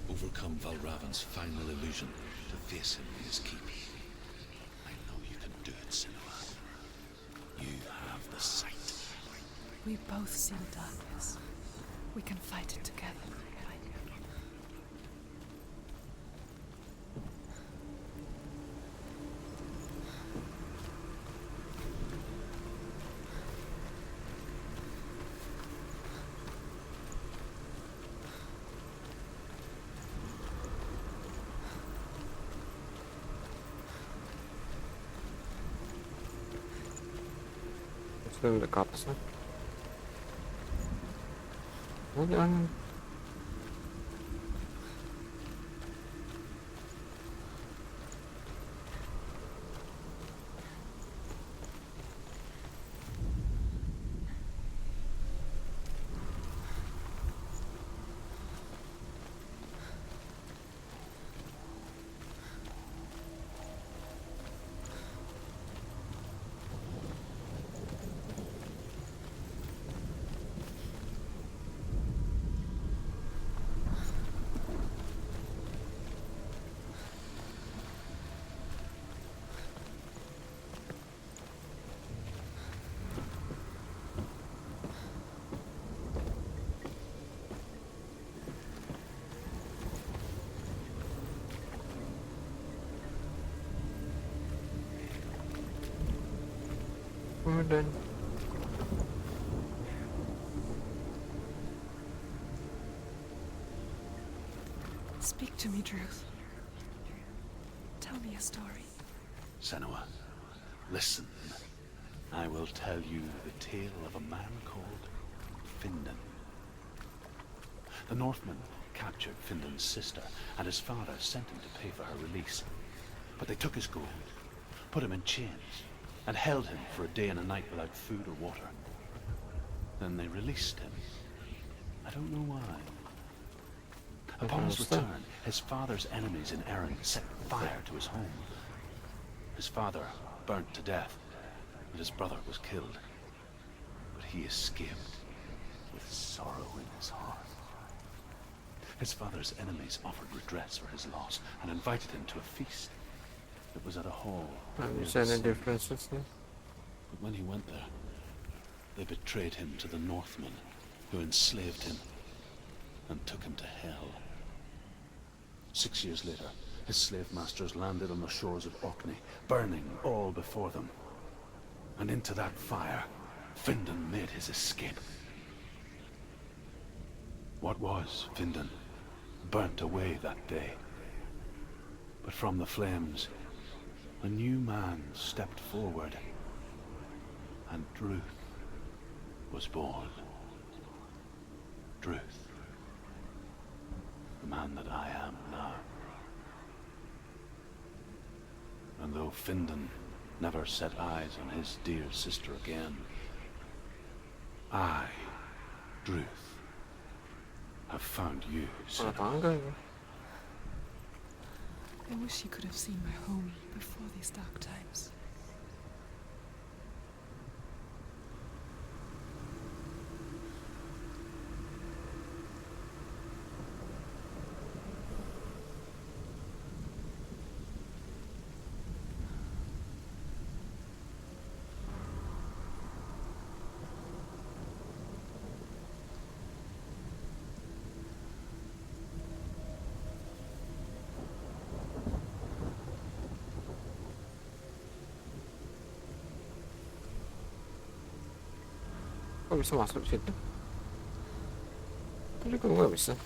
Overcome Valravyn's final illusion to face him in his keep. I know you can do it, Senua. You have the sight.
We both see the darkness. We can fight it together.
Belum dekat atas nih. Oh, jangan. Done.
Speak to me, Druth. Tell me a story.
Senua, listen. I will tell you the tale of a man called Findan. The Northmen captured Findan's sister, and his father sent him to pay for her release. But they took his gold, put him in chains, and held him for a day and a night without food or water. Then they released him. I don't know why. Upon his return, his father's enemies in Erin set fire to his home. His father burnt to death, and his brother was killed. But he escaped with sorrow in his heart. His father's enemies offered redress for his loss and invited him to a feast. It was at a hall.
Any differences here?
But when he went there, they betrayed him to the Northmen, who enslaved him and took him to hell. 6 years later, his slave masters landed on the shores of Orkney, burning all before them. And into that fire, Findan made his escape. What was Findan burnt away that day. But from the flames, a new man stepped forward, and Druth was born. Druth, the man that I am now. And though Findan never set eyes on his dear sister again, I, Druth, have found you, Senua.
I wish you could have seen my home before these dark times.
Kok bisa masuk situ? Tadi kan nggak bisa.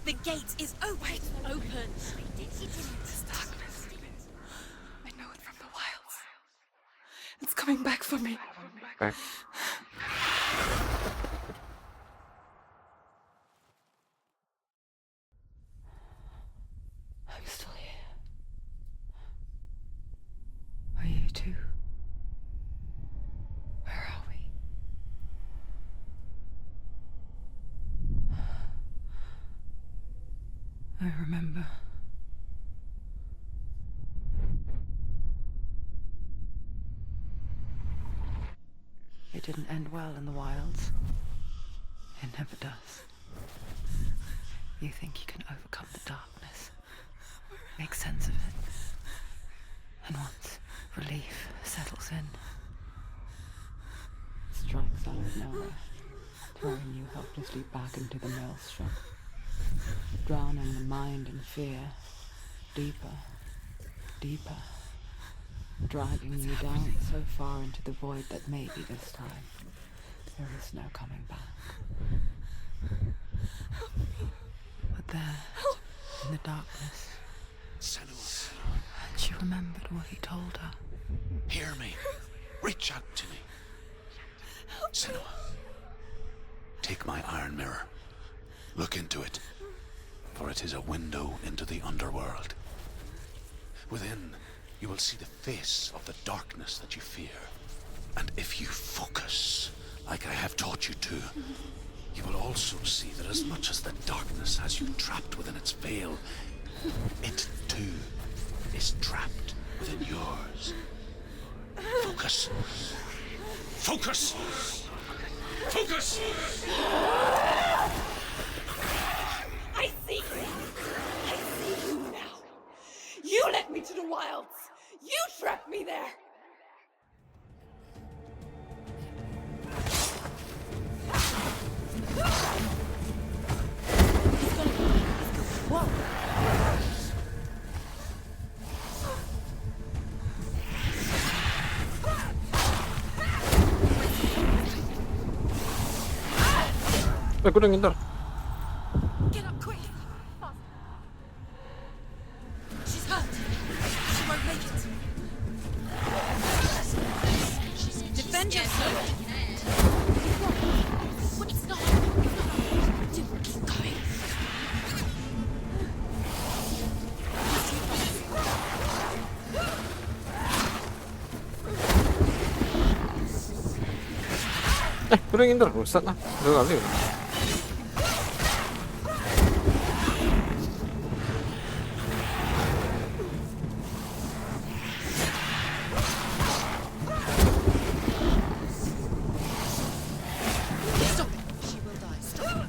The gate is open. Open.
This darkness. I know it from the wilds. It's coming back for me.
Back.
I'm still here. Are you too? Where are we? I remember. It didn't end well in the wilds. It never does. You think you can overcome the darkness, make sense of it, and once relief settles in, it strikes out of nowhere, throwing you helplessly back into the maelstrom, drowning the mind in fear, deeper, deeper, dragging you down so far into the void that maybe this time there is no coming back. But there, in the darkness,
Senua,
and she remembered what he told her.
hear me. Reach out to me. Senua, take my iron mirror. Look into it, for it is a window into the underworld. Within, you will see the face of the darkness that you fear. And if you focus, like I have taught you to, you will also see that as much as the darkness has you trapped within its veil, it too is trapped within yours. Focus. Focus! Focus!
I see you. I see you now. You led me to the wilds. You trapped me there.
Aku udah ngintar.
Get up quick. She's hurt. She won't make it. Defend yourself. What? It's not.
Udah ngindar, rusak lah. Dua kali udah.
Stop it! She will die. Stop it!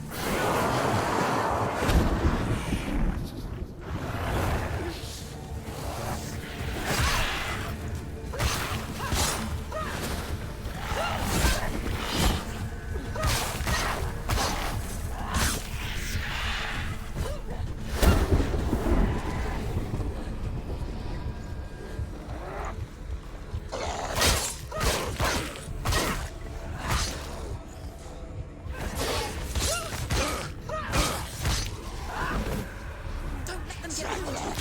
Don't let them get on you.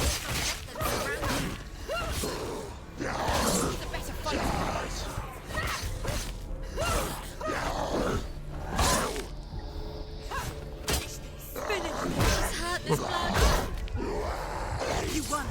He's a better fighter.
She's hurt this blood.
You won.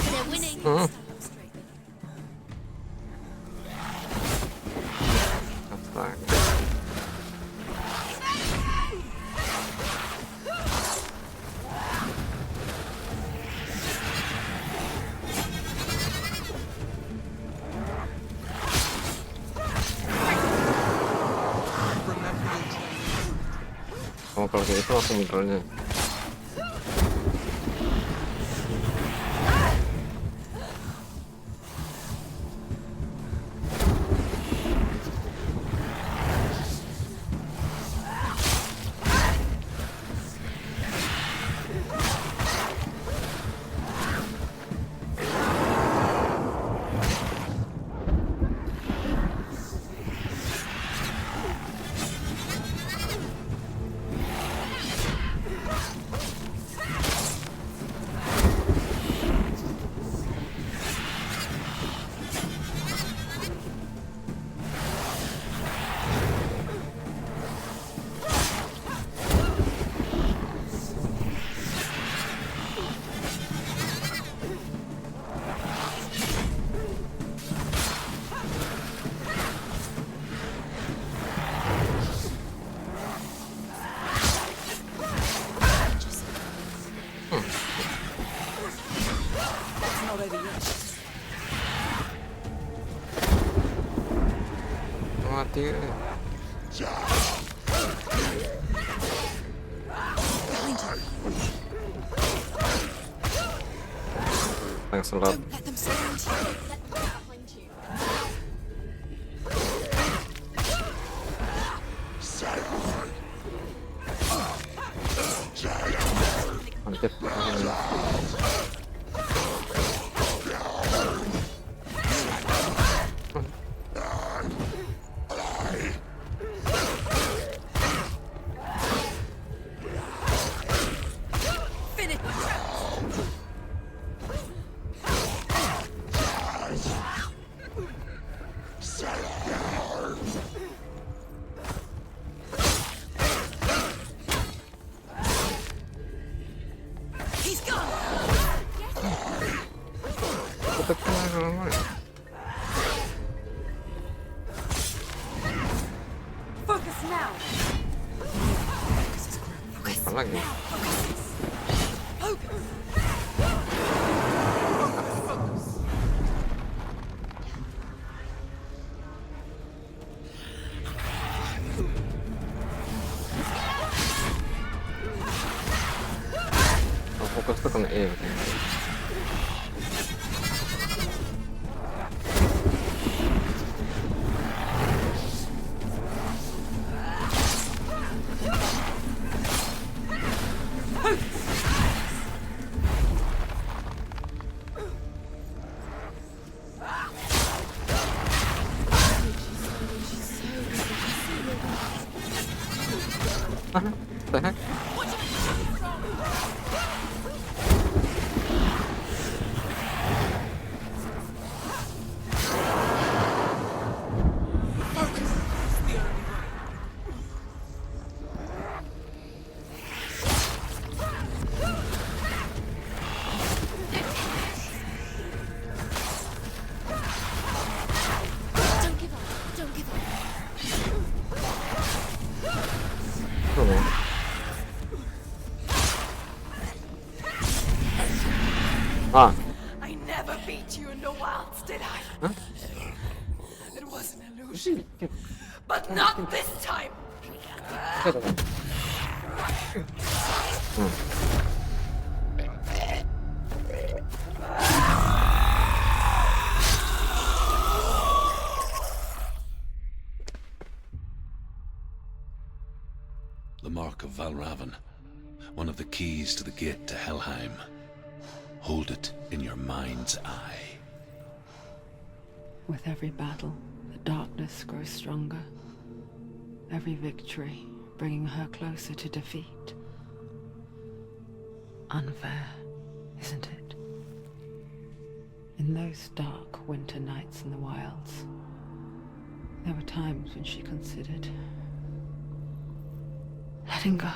They're winning.
That's fine. Oh, kalau kayak itu langsung munculnya. Mati. Langsung lot.
Don't let them surround you. Let them behind you.
Mantap.
Finish. He's gone.
Tekan kalau mau.
Focus now.
Apa lagi?
Focus.
Oh, fokus tuh kena E. The heck?
Don't give up. Don't give up.
Oh. Ah,
I never beat you in the wilds, did I?
huh?
It was an illusion. But not this time!
The mark of Valravyn. One of the keys to the gate to Helheim. Hold it in your mind's eye.
With every battle, the darkness grows stronger. Every victory bringing her closer to defeat. Unfair, isn't it? In those dark winter nights in the wilds, there were times when she considered letting go.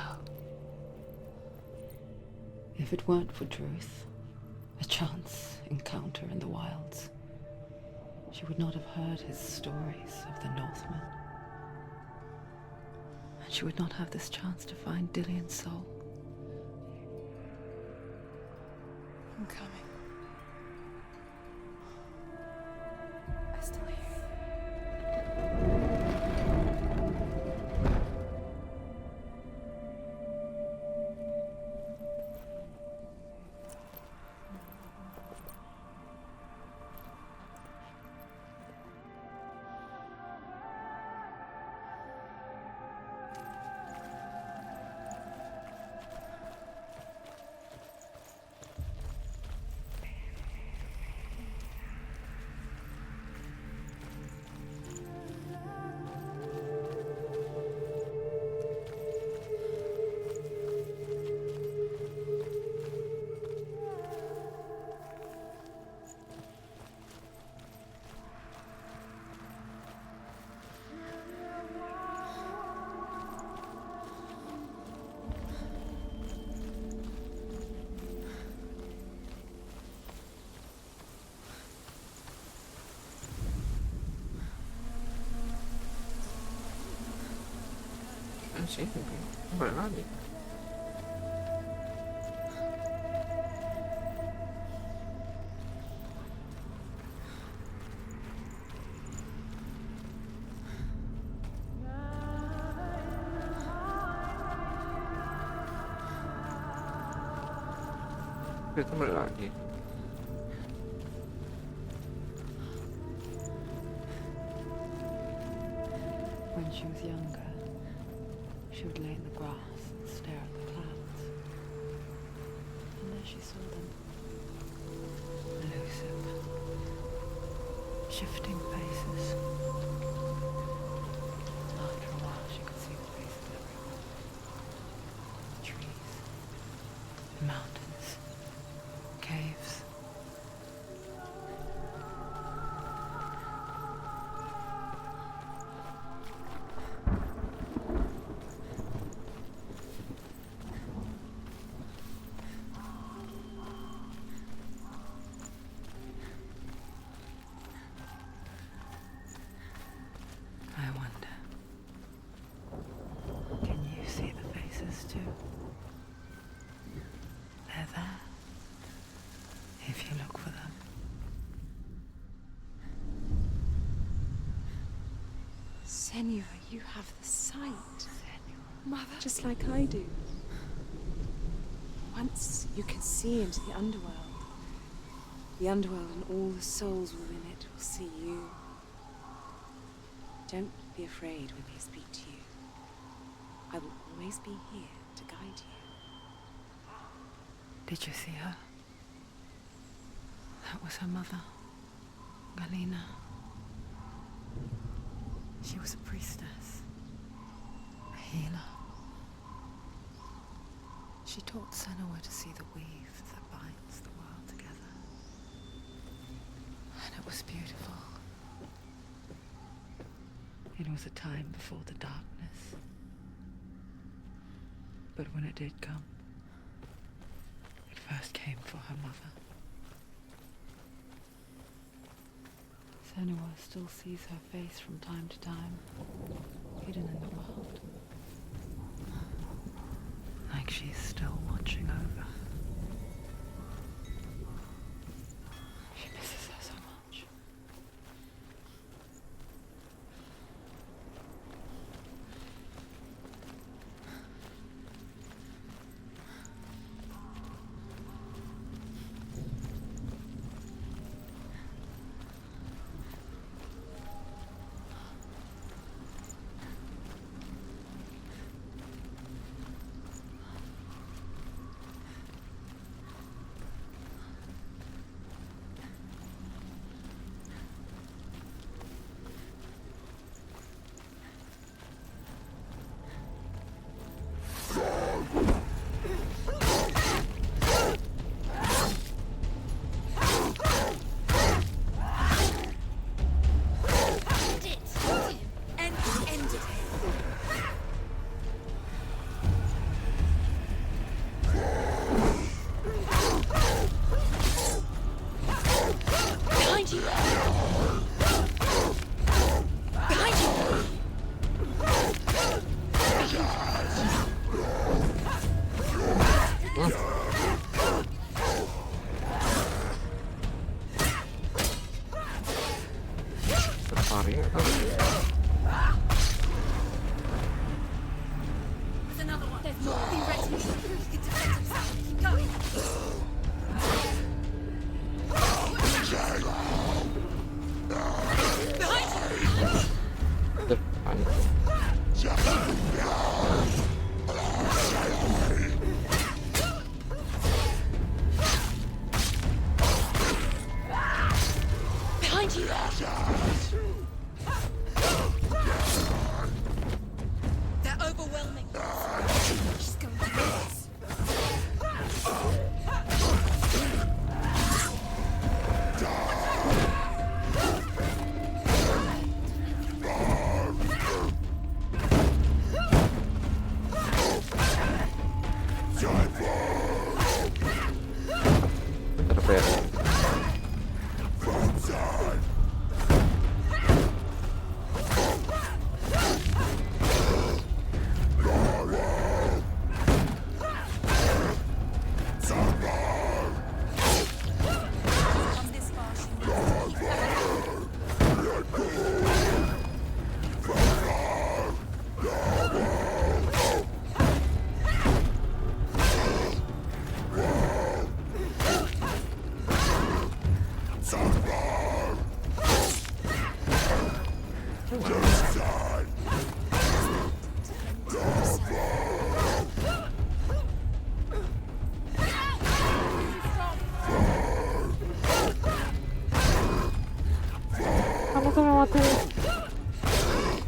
If it weren't for Druth, a chance encounter in the wilds, she would not have heard his stories of the Northmen. And she would not have this chance to find Dillion's soul.
I'm coming. I still hear you.
Sí, ¿verdad? Kita lagi.
When she was younger, she would lay in the grass and stare at the clouds. And there she saw them. Elusive. Shifting faces. After a while she could see the faces everywhere. The trees. The mountains. Caves. I wonder, can you see the faces too? They're there, if you look for them.
Senua, you have the sight. Mother. Just like I do. Once you can see into the underworld. The underworld and all the souls within it will see you. Don't be afraid when they speak to you. I will always be here to guide you.
Did you see her? That was her mother, Galena. She was a priestess, a healer, She taught Senua to see the weave that binds the world together. And it was beautiful. It was a time before the darkness. But when it did come, it first came for her mother. Senua still sees her face from time to time, hidden in the world. Like she's still watching over. She misses her so much.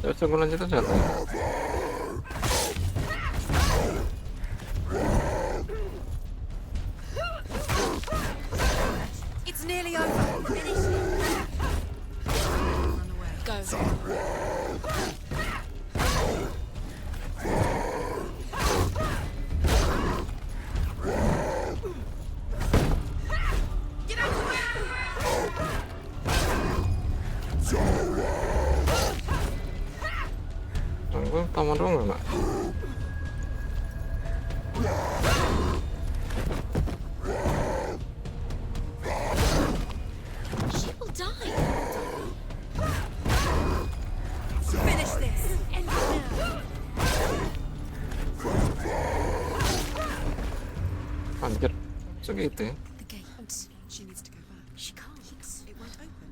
Terus aku lanjut aja lah.
It's nearly over. Finish it. Run away. Go. Get out of the way!
Tunggu, taman dong nggak?
She will die.
Finish this.
End it now.
Anjir, segitu ya?
The gate. She needs to go back.
She can't.
It won't open.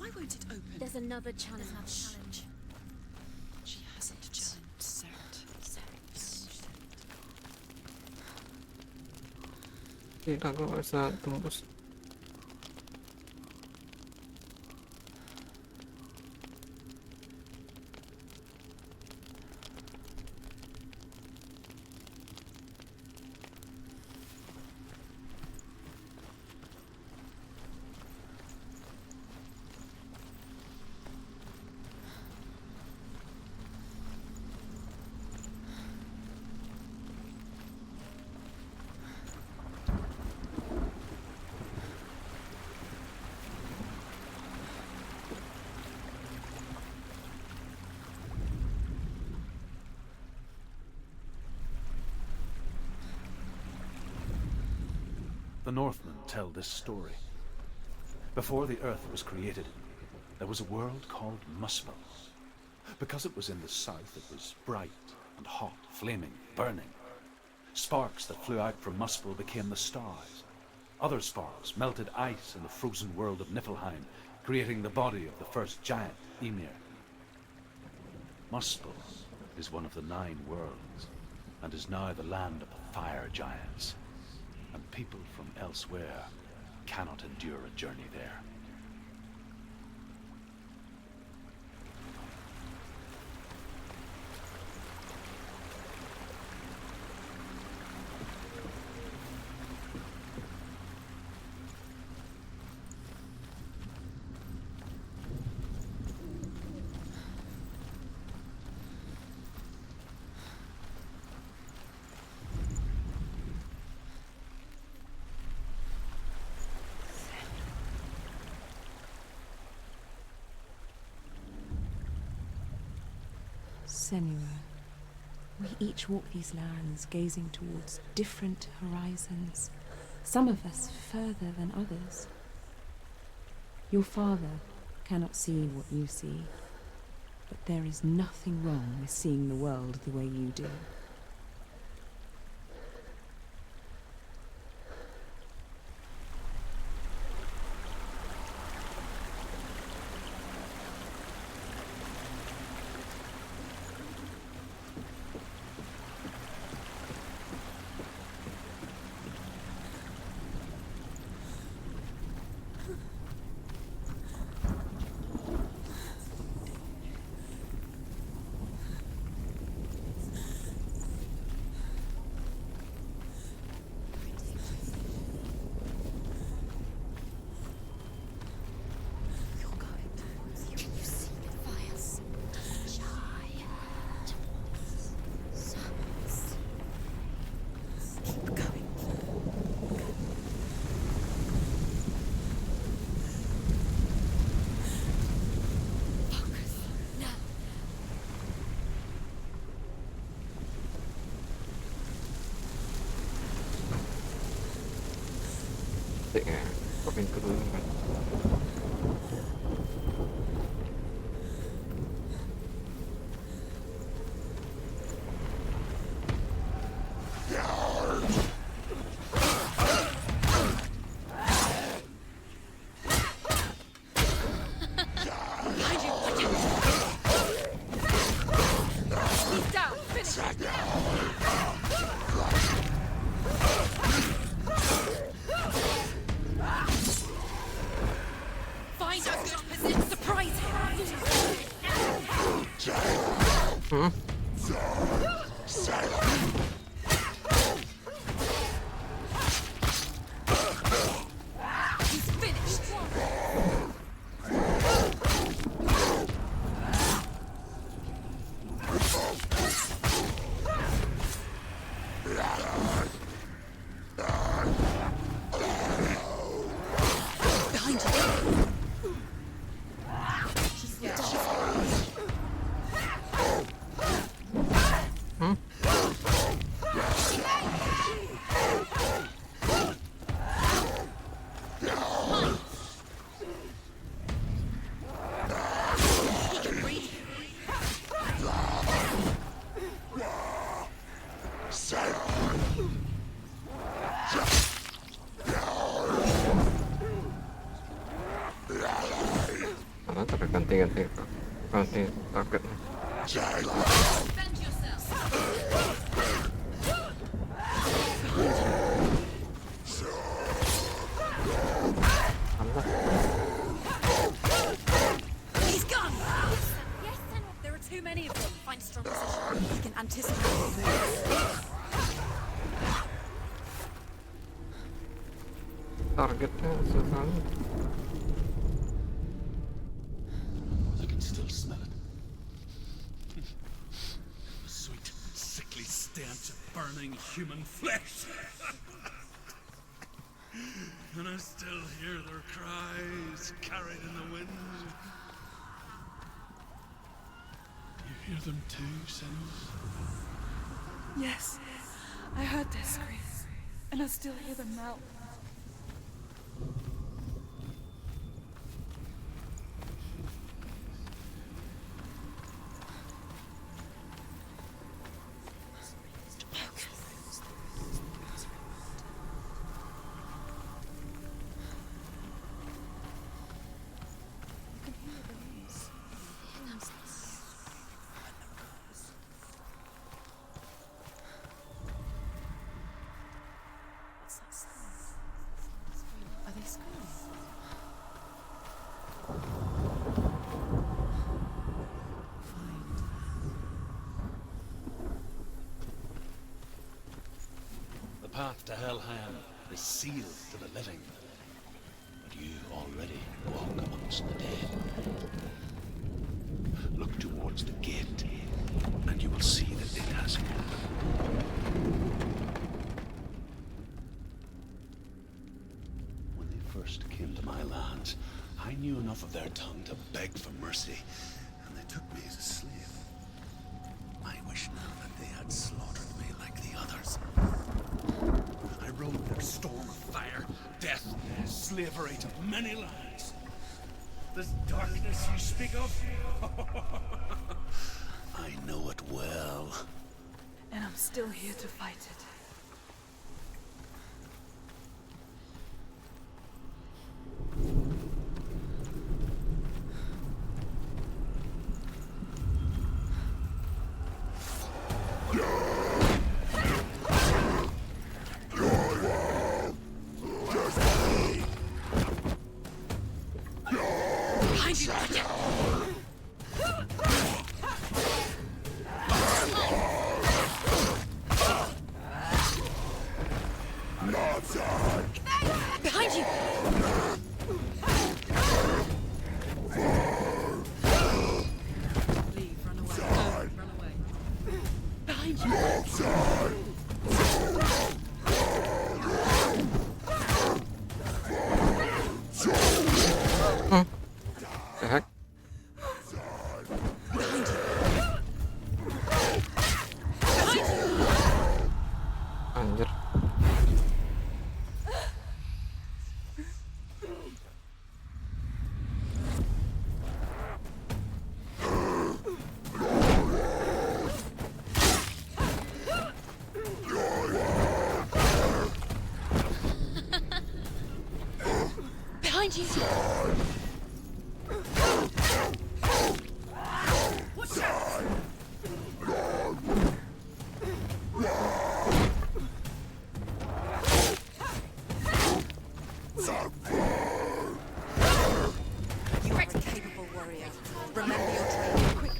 Why won't it open?
There's another challenge.
She hasn't challenged Surtr.
Tidak, aku nggak bisa tembus.
The Northmen tell this story. Before the Earth was created, there was a world called Muspel. Because it was in the south, it was bright and hot, flaming, burning. Sparks that flew out from Muspel became the stars. Other sparks melted ice in the frozen world of Niflheim, creating the body of the first giant, Ymir. Muspel is one of the 9 worlds, and is now the land of the fire giants. And people from elsewhere cannot endure a journey there.
Senua, we each walk these lands gazing towards different horizons, some of us further than others. Your father cannot see what you see, but there is nothing wrong with seeing the world the way you do.
Có pintu dulu kan. ganti target.
He's gone! Yes, Senua. There are too many of them. Find a strong position. He can anticipate the moves.
Targetnya susah.
I can still smell it.
The sweet, sickly stench of burning human flesh. And I still hear their cries carried in the wind. You hear them too, Senua?
Yes, I heard their screams, and I still hear them now.
path to Helheim is sealed to the living. But you already walk amongst the dead. Look towards the gate, and you will see that it has opened. When they first came to my lands, I knew enough of their tongue to beg for mercy, and they took me as a slave. I wish now that they had slaughtered me like the others. I rode their storm of fire, death, slavery to many lands. This darkness you speak of, I know it well.
And I'm still here to fight it.
Behind you! Leave, run away. No, run away. Behind you!
The heck? Anjir.
Behind you! Watch out! You ex-capable warrior. Remember your training. Quick,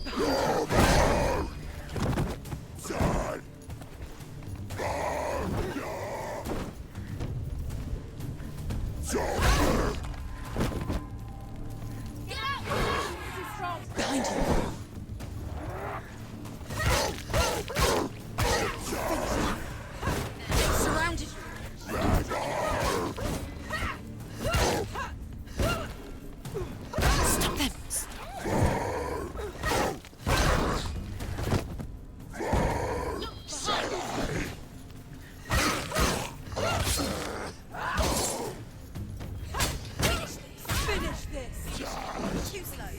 behind you. Behind you. Surrounded you. Stop them. Finish this. Too slow.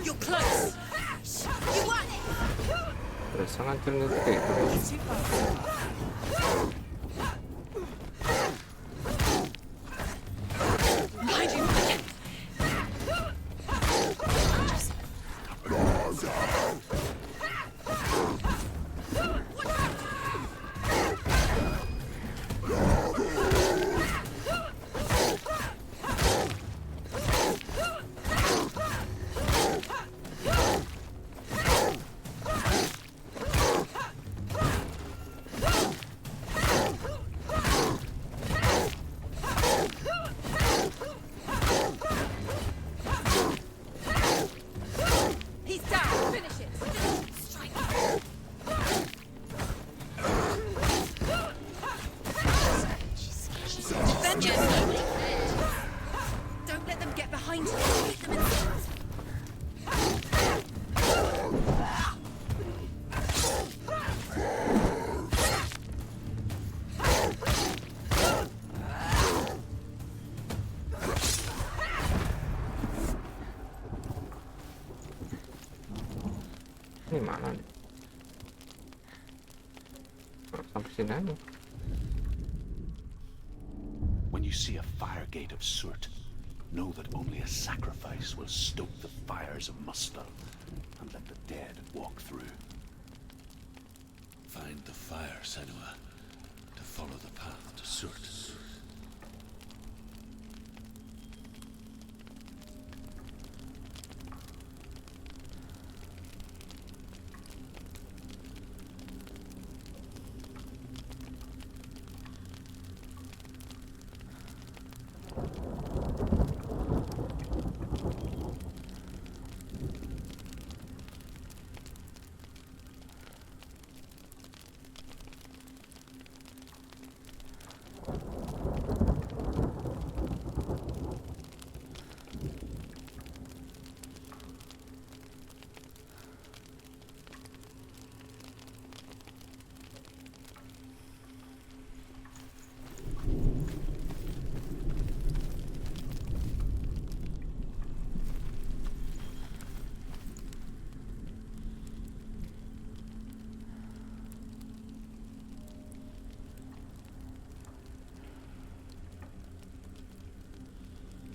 You're close. You won it.
Berasa ngancurin itu kayak gitu.
Behind you. He's down. Finish it. Strike. Defend yourself. Don't let them get behind you. Hit them in the face.
Ini mana nih? Sampai sini aja.
When you see a fire gate of Surtr, know that only a sacrifice will stoke the fires of Muspel and let the dead walk through. Find the fire, Senua, to follow the path to Surtr.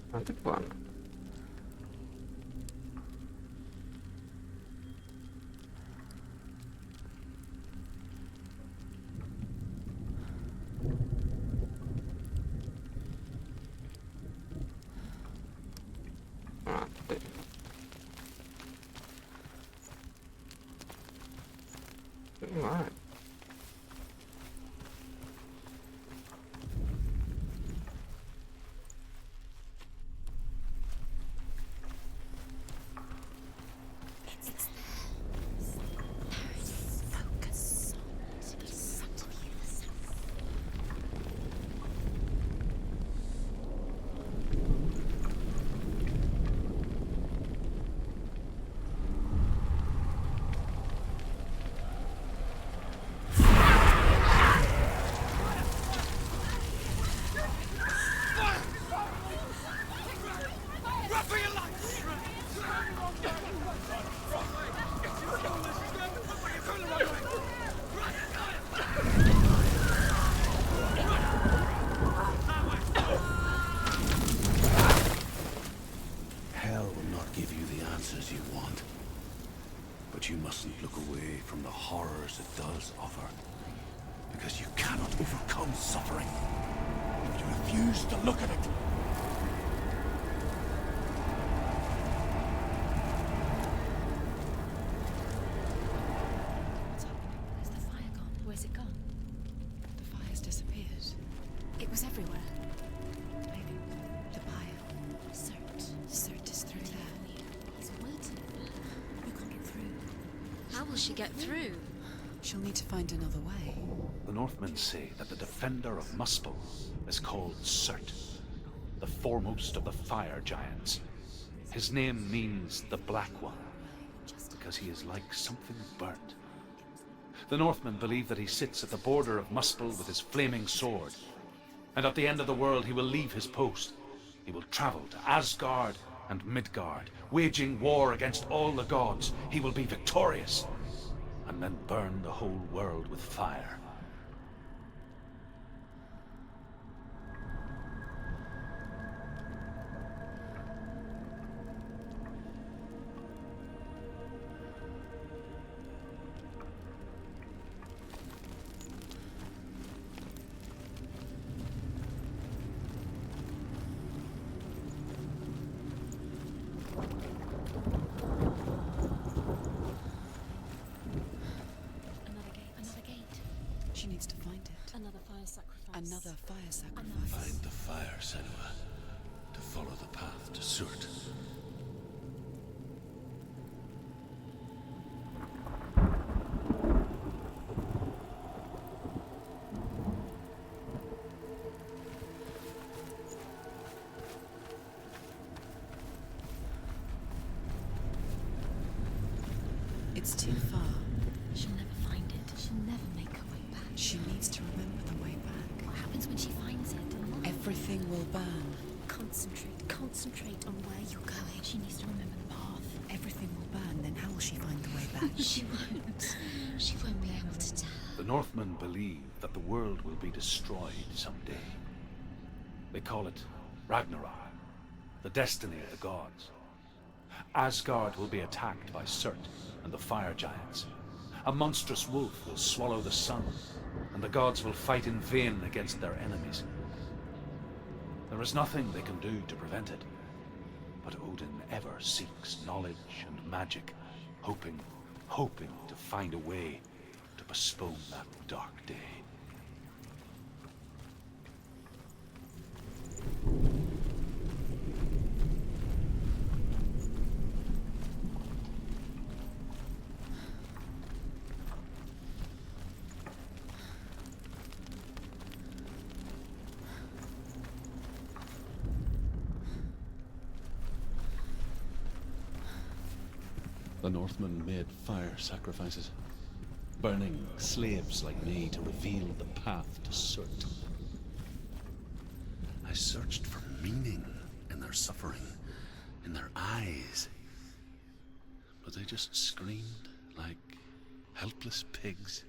Nanti kemana? Mati. Ini mana?
You mustn't look away from the horrors it does offer, because you cannot overcome suffering if you refuse to look at it.
What's happening? Is the fire gone? Where's it gone?
The fire's disappeared.
It was everywhere.
Maybe
The bio. Surtr is through there. He's waiting for her. You can't get through. How will she get through?
she'll need to find another way.
The Northmen say that the defender of Muspel is called Surtr, the foremost of the fire giants. His name means the Black One, because he is like something burnt. The Northmen believe that he sits at the border of Muspel with his flaming sword, and at the end of the world he will leave his post. He will travel to Asgard and Midgard, waging war against all the gods. He will be victorious, and then burn the whole world with fire.
She needs to find it.
Another fire sacrifice.
Another fire sacrifice.
Find the fire, Senua, to follow the path to Surtr.
It's too far.
She'll never find it. She'll never make her way back.
She needs to remember the way back.
What happens when she finds it? And what?
Everything will burn.
Concentrate on where you're going. She needs to remember the path. everything will burn, then how will she find the way back?
She won't. She won't be able to tell.
The Northmen believe that the world will be destroyed someday. They call it Ragnarok, the destiny of the gods. Asgard will be attacked by Surtr and the fire giants. A monstrous wolf will swallow the sun, and the gods will fight in vain against their enemies. There is nothing they can do to prevent it, but Odin ever seeks knowledge and magic, hoping to find a way to postpone that dark day. The Northmen made fire sacrifices, burning slaves like me to reveal the path to Surtr. I searched for meaning in their suffering, in their eyes, but they just screamed like helpless pigs.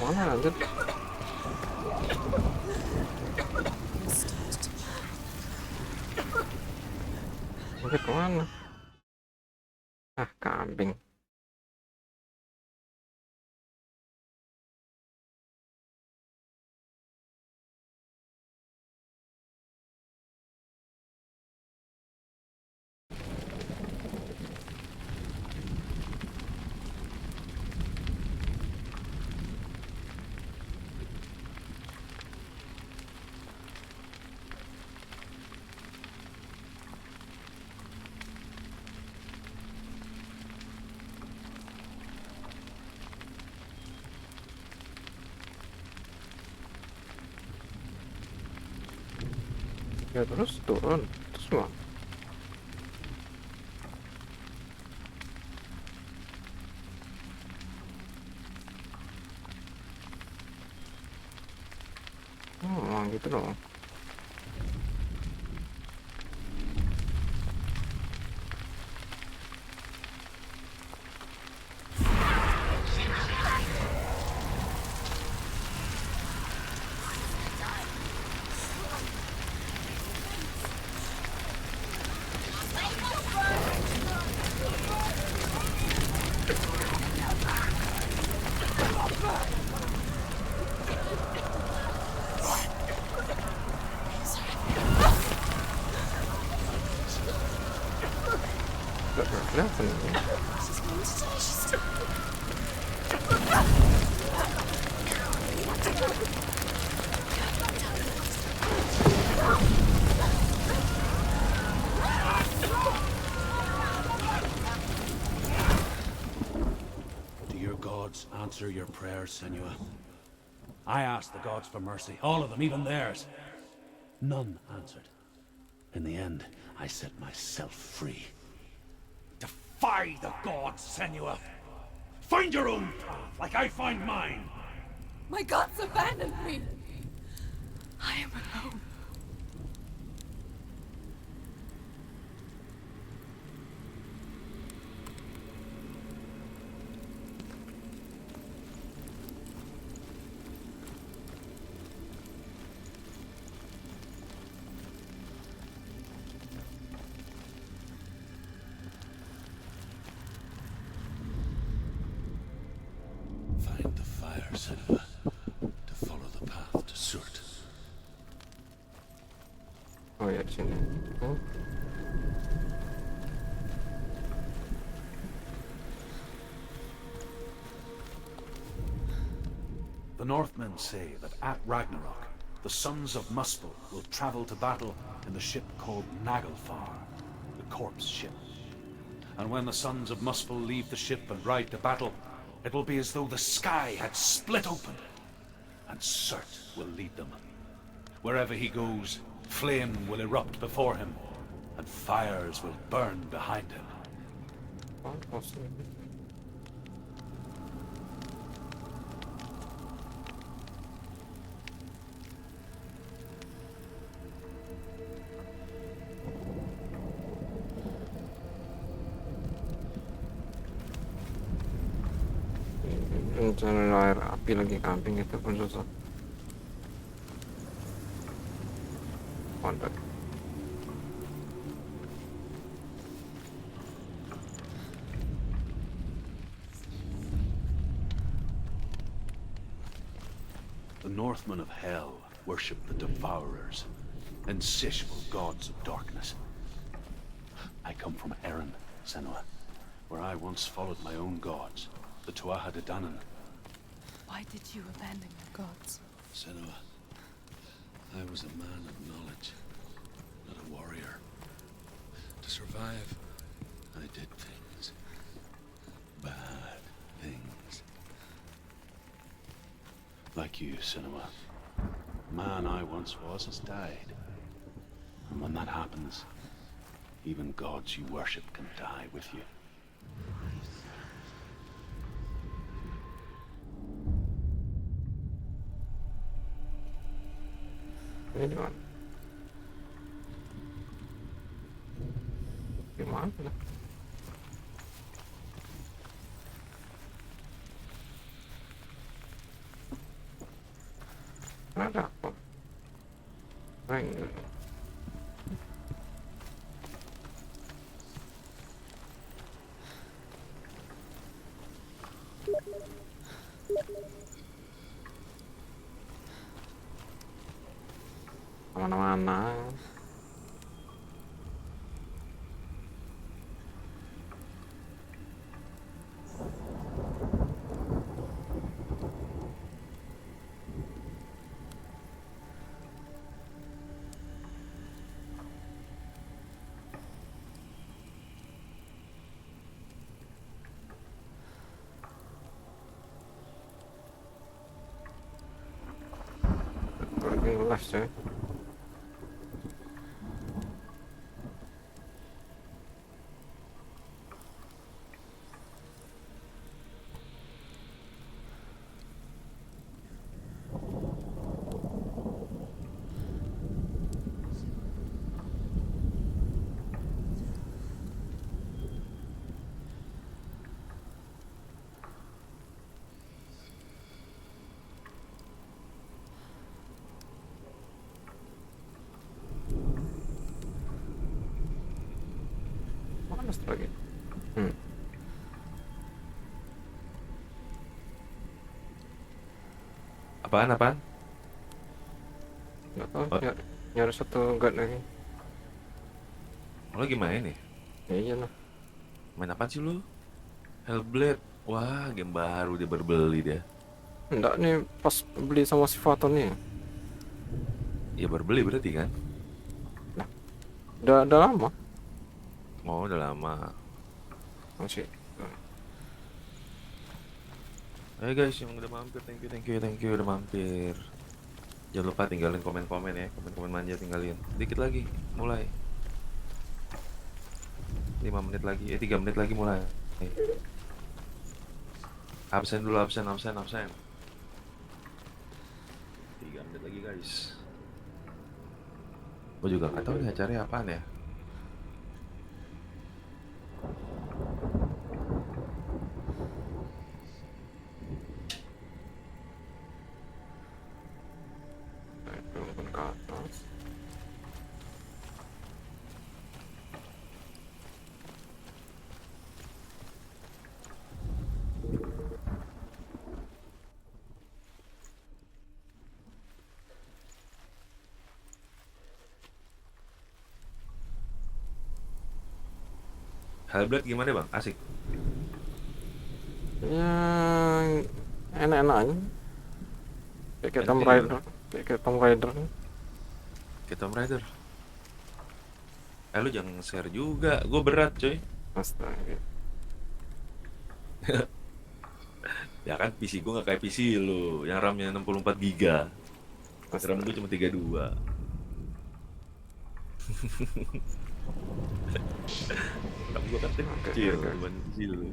Mana anjir? Oke, kemana? Ah, kambing. Ya terus turun, terus mau? Oh, gitu dong. Gak kelihatan ini.
Do your gods answer your prayers, Senua? I asked the gods for mercy, all of them, even theirs. None answered. In the end, I set myself free. Defy the gods, Senua! Find your own path, like I find mine!
My gods abandoned me! I am alone.
Find the fire, Senua, to follow the path to Surtr.
Oh ya di sini.
The Northmen say that at Ragnarok, the sons of Muspel will travel to battle in the ship called Naglfar, the corpse ship. And when the sons of Muspel leave the ship and ride to battle, it will be as though the sky had split open, and Surtr will lead them. Wherever he goes, flame will erupt before him, and fires will burn behind him.
Rencana air api lagi camping itu pun susah. Mantap.
The Northmen of Hell worship the Devourers, insatiable gods of darkness. I come from Erin, Senua, where I once followed my own gods, the Tuatha De Danann.
Why did you abandon your gods?
Senua, I was a man of knowledge, not a warrior. To survive, I did things. Bad things. Like you, Senua. Man I once was has died. And when that happens, even gods you worship can die with you.
Ini di mana? Gimana? Ada apa? Mana-mana. Pergi ngelas coy. Mana lagi?
Apaan?
Nggak tahu. Nyari satu guard lagi.
Lo gimana nih?
Ya iyalah.
Main apaan sih lu? Hellblade. Wah, game baru dia berbeli dia.
Enggak nih pas beli sama si Faton nih.
Ya berbeli berarti kan?
Nah, udah lama.
Oh, udah lama.
Masih.
Ayo guys, yang udah mampir, thank you udah mampir. Jangan lupa tinggalin komen-komen ya, komen-komen manja tinggalin. Dikit lagi, mulai. 5 menit lagi, 3 menit lagi mulai. Absen dulu, absen. 3 menit lagi guys. Gue juga nggak tahu nih acaranya apaan ya.
Turun ke atas.
Hellblade gimana bang? Asik.
Ya enak-enak aja. Kayak Tomb
Enak
Raider. Kayak Tomb Raider.
Kayak Tomb Raider. Lu jangan share juga, gue berat coy.
Astaga.
Ya kan PC gue nggak kayak PC lu, yang RAM-nya 64 giga. RAM gue cuma 32. RAM gue kan kecil dibanding PC lu.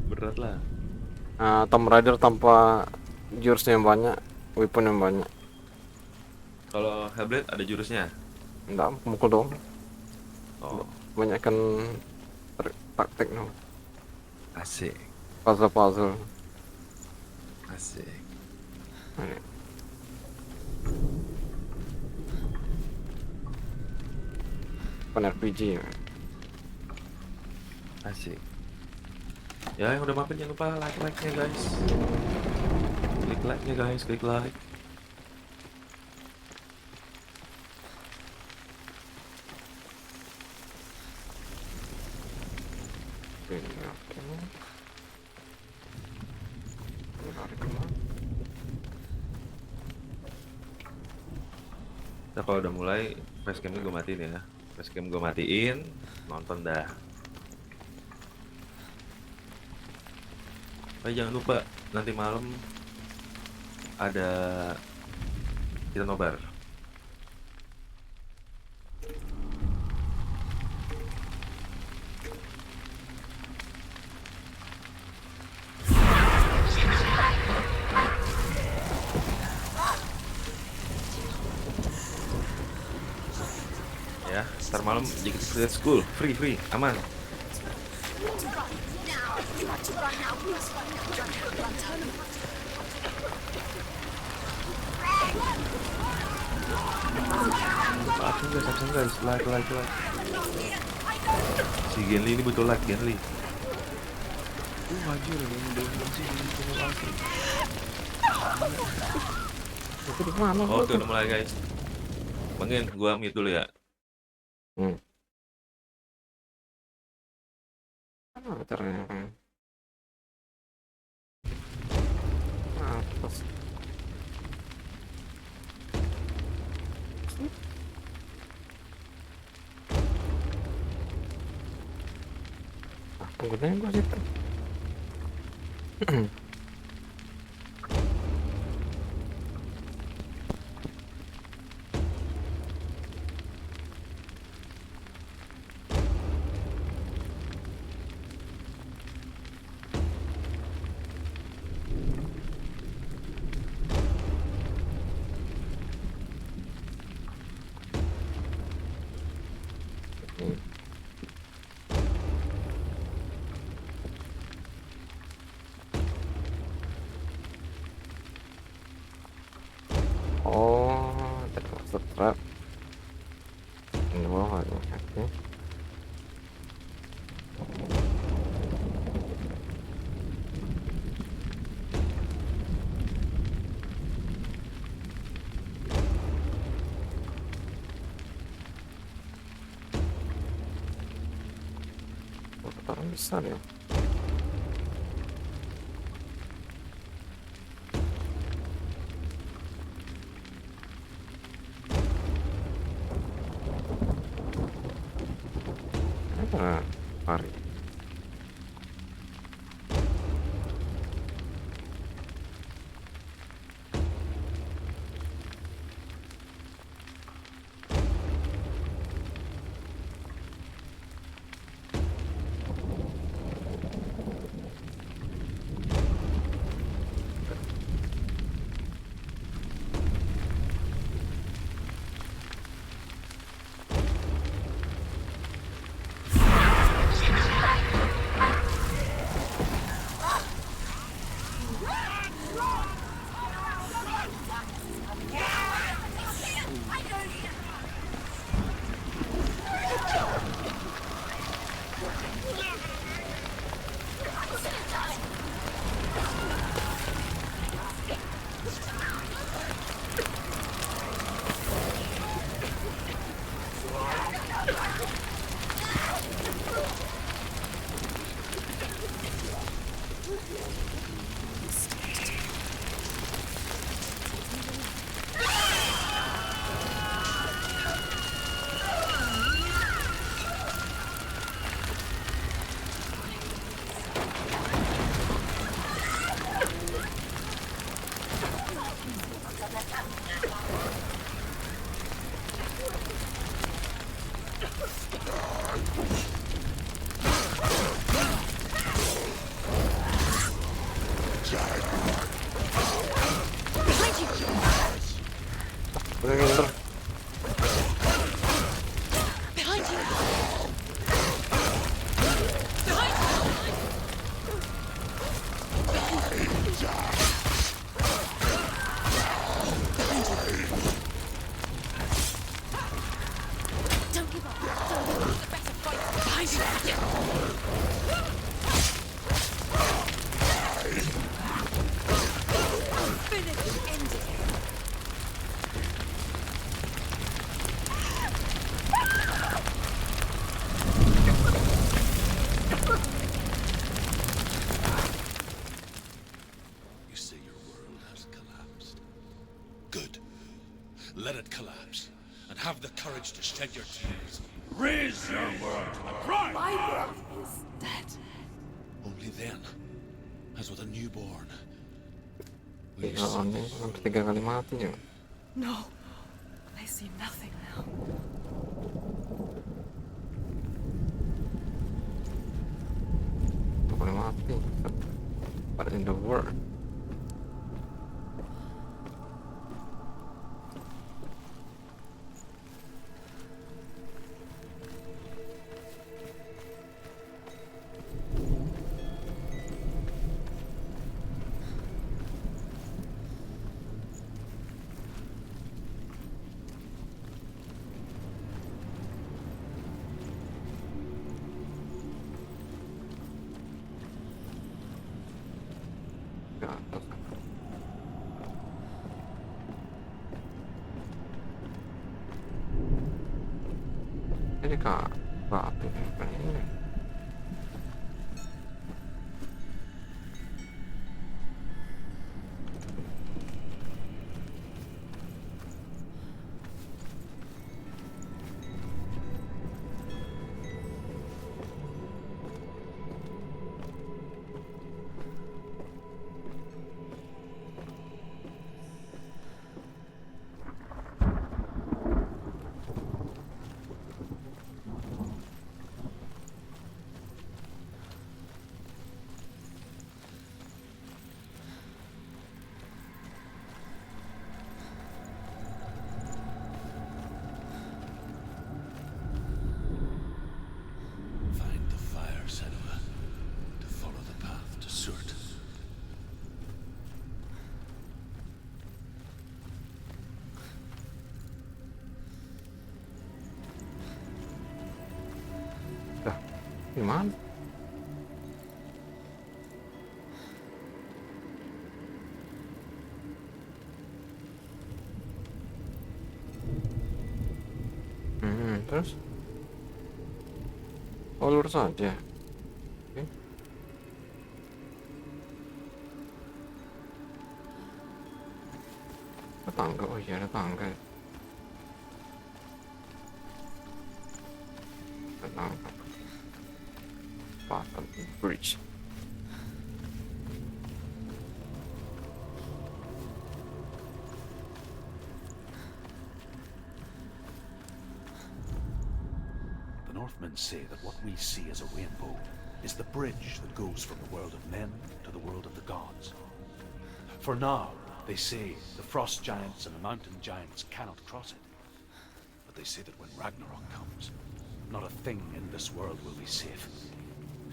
Berat lah.
Tomb Raider tanpa jurusnya yang banyak, weapon yang banyak.
Kalau Hellblade ada jurusnya.
Enggak, mukul dong.
Oh,
Banyak kan taktik no.
asik,
Puzzle.
asik.
Ini. Bukan RPG.
Asik. Ya yang udah mampir jangan lupa like-nya guys. Klik like-nya guys, klik like.
Oke. Lari kemana?
Nah kalau udah mulai, facecamnya gue matiin ya. Facecam gue matiin, nonton dah. Jangan lupa nanti malam ada kita nobar. Ya, ntar malam jadi kita school, free, aman. Absen guys, like. Si Genli ini butuh like, Genli. Maju nih,
Itu di mana?
Oke, udah mulai guys. Bangin, gua mute dulu ya.
Caranya. Atas. Penggunanya gua situ. Oh, ada Surtr. Ini bawah nih. Oke. Kotoran besar ya. Mari.
let it collapse, and have the courage to shed your tears. Raise your world to the pride!
My world is dead.
Only then, as with a newborn, will you
Iya,
see
ini hampir 3 kali mati ya.
No, I see nothing now.
Boleh mati. But in the world. Ke atas. Ini kak batu bukan ini.
Find the fire, Senua, to follow the path to Surtr.
Dah, gimana? Terus? Oh, lurus aja. Oke. Ada tangga, oh iya ada tangga. Ada tangga. Bottom bridge.
The Northmen say that what we see as a rainbow is the bridge that goes from the world of men to the world of the gods. For now, they say the frost giants and the mountain giants cannot cross it. But they say that when Ragnarok comes, not a thing in this world will be safe.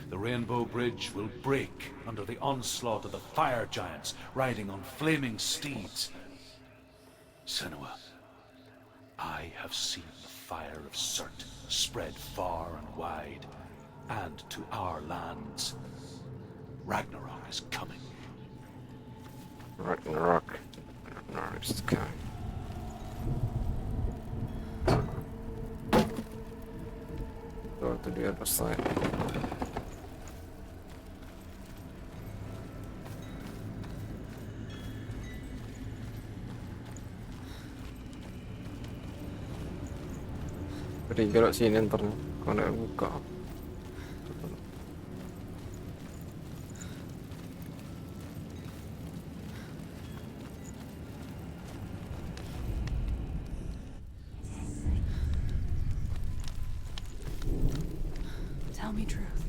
The rainbow bridge will break under the onslaught of the fire giants riding on flaming steeds. Senua, I have seen the fire of Surtr spread far and wide, and to our lands. Ragnarok is coming.
Ragnarok is coming. Go to the other side. Beri belok sini ntar kalau nggak buka.
Tell me truth.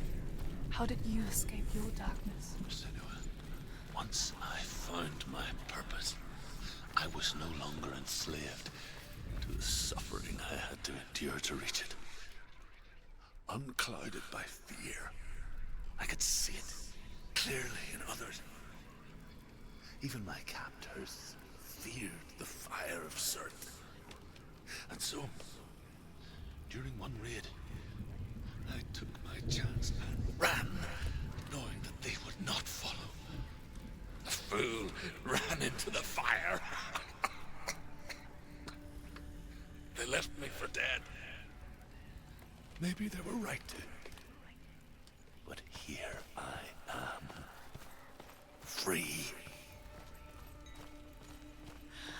How did you escape your darkness?
Senua, once I found my purpose, I was no longer enslaved to the suffering I had to endure to reach it. Unclouded by fear, I could see it clearly in others. Even my captors feared the fire of Surtr. And so, during one raid, I took my chance and ran, knowing that they would not follow. The fool ran into the fire. They left me for dead. Maybe they were right to. But here I am. Free.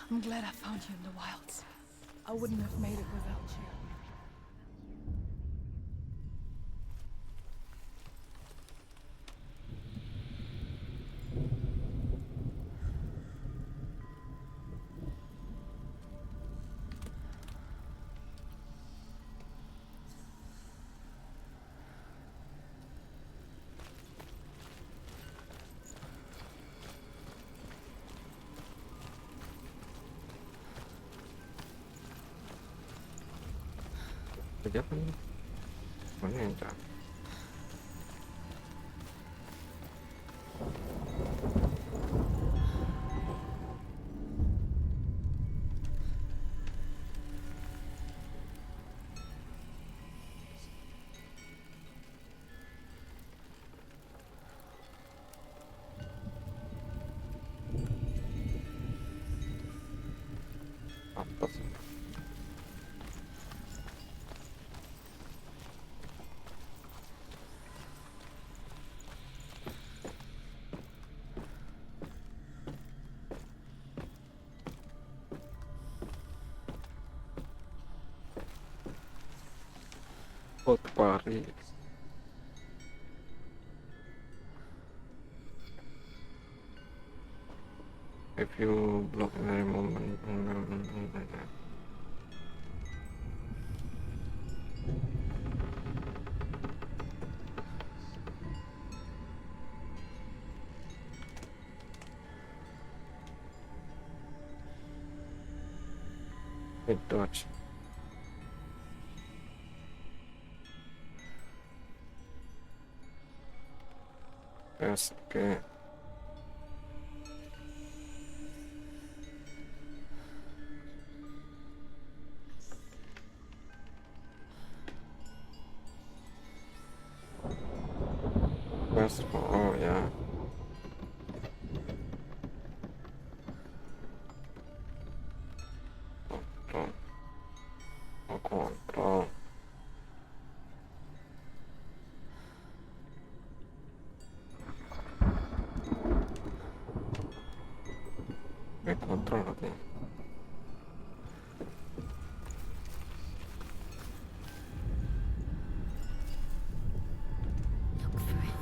I'm glad I found you in the wilds.
I wouldn't have made it without you.
Kerja kan? Mana yang tak? Apa sih? Hot Paris. If you block every moment, it dodge. Yes, okay. Quest for, oh yeah. Control. Kontrol katanya.
Look for it.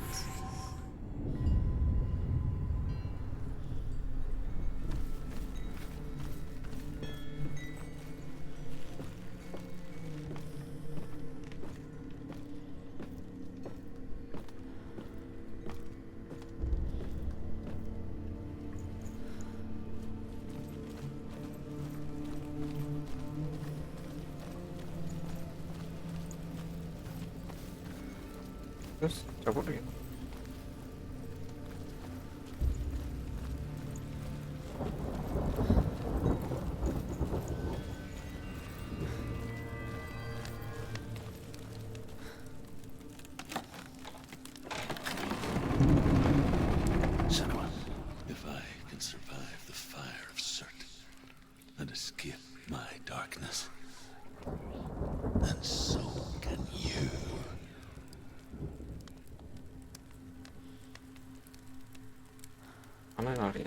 Terus cabut lagi.
Senua, if I can survive the fire of Surtr and escape my darkness, then so can you.
Mana lari?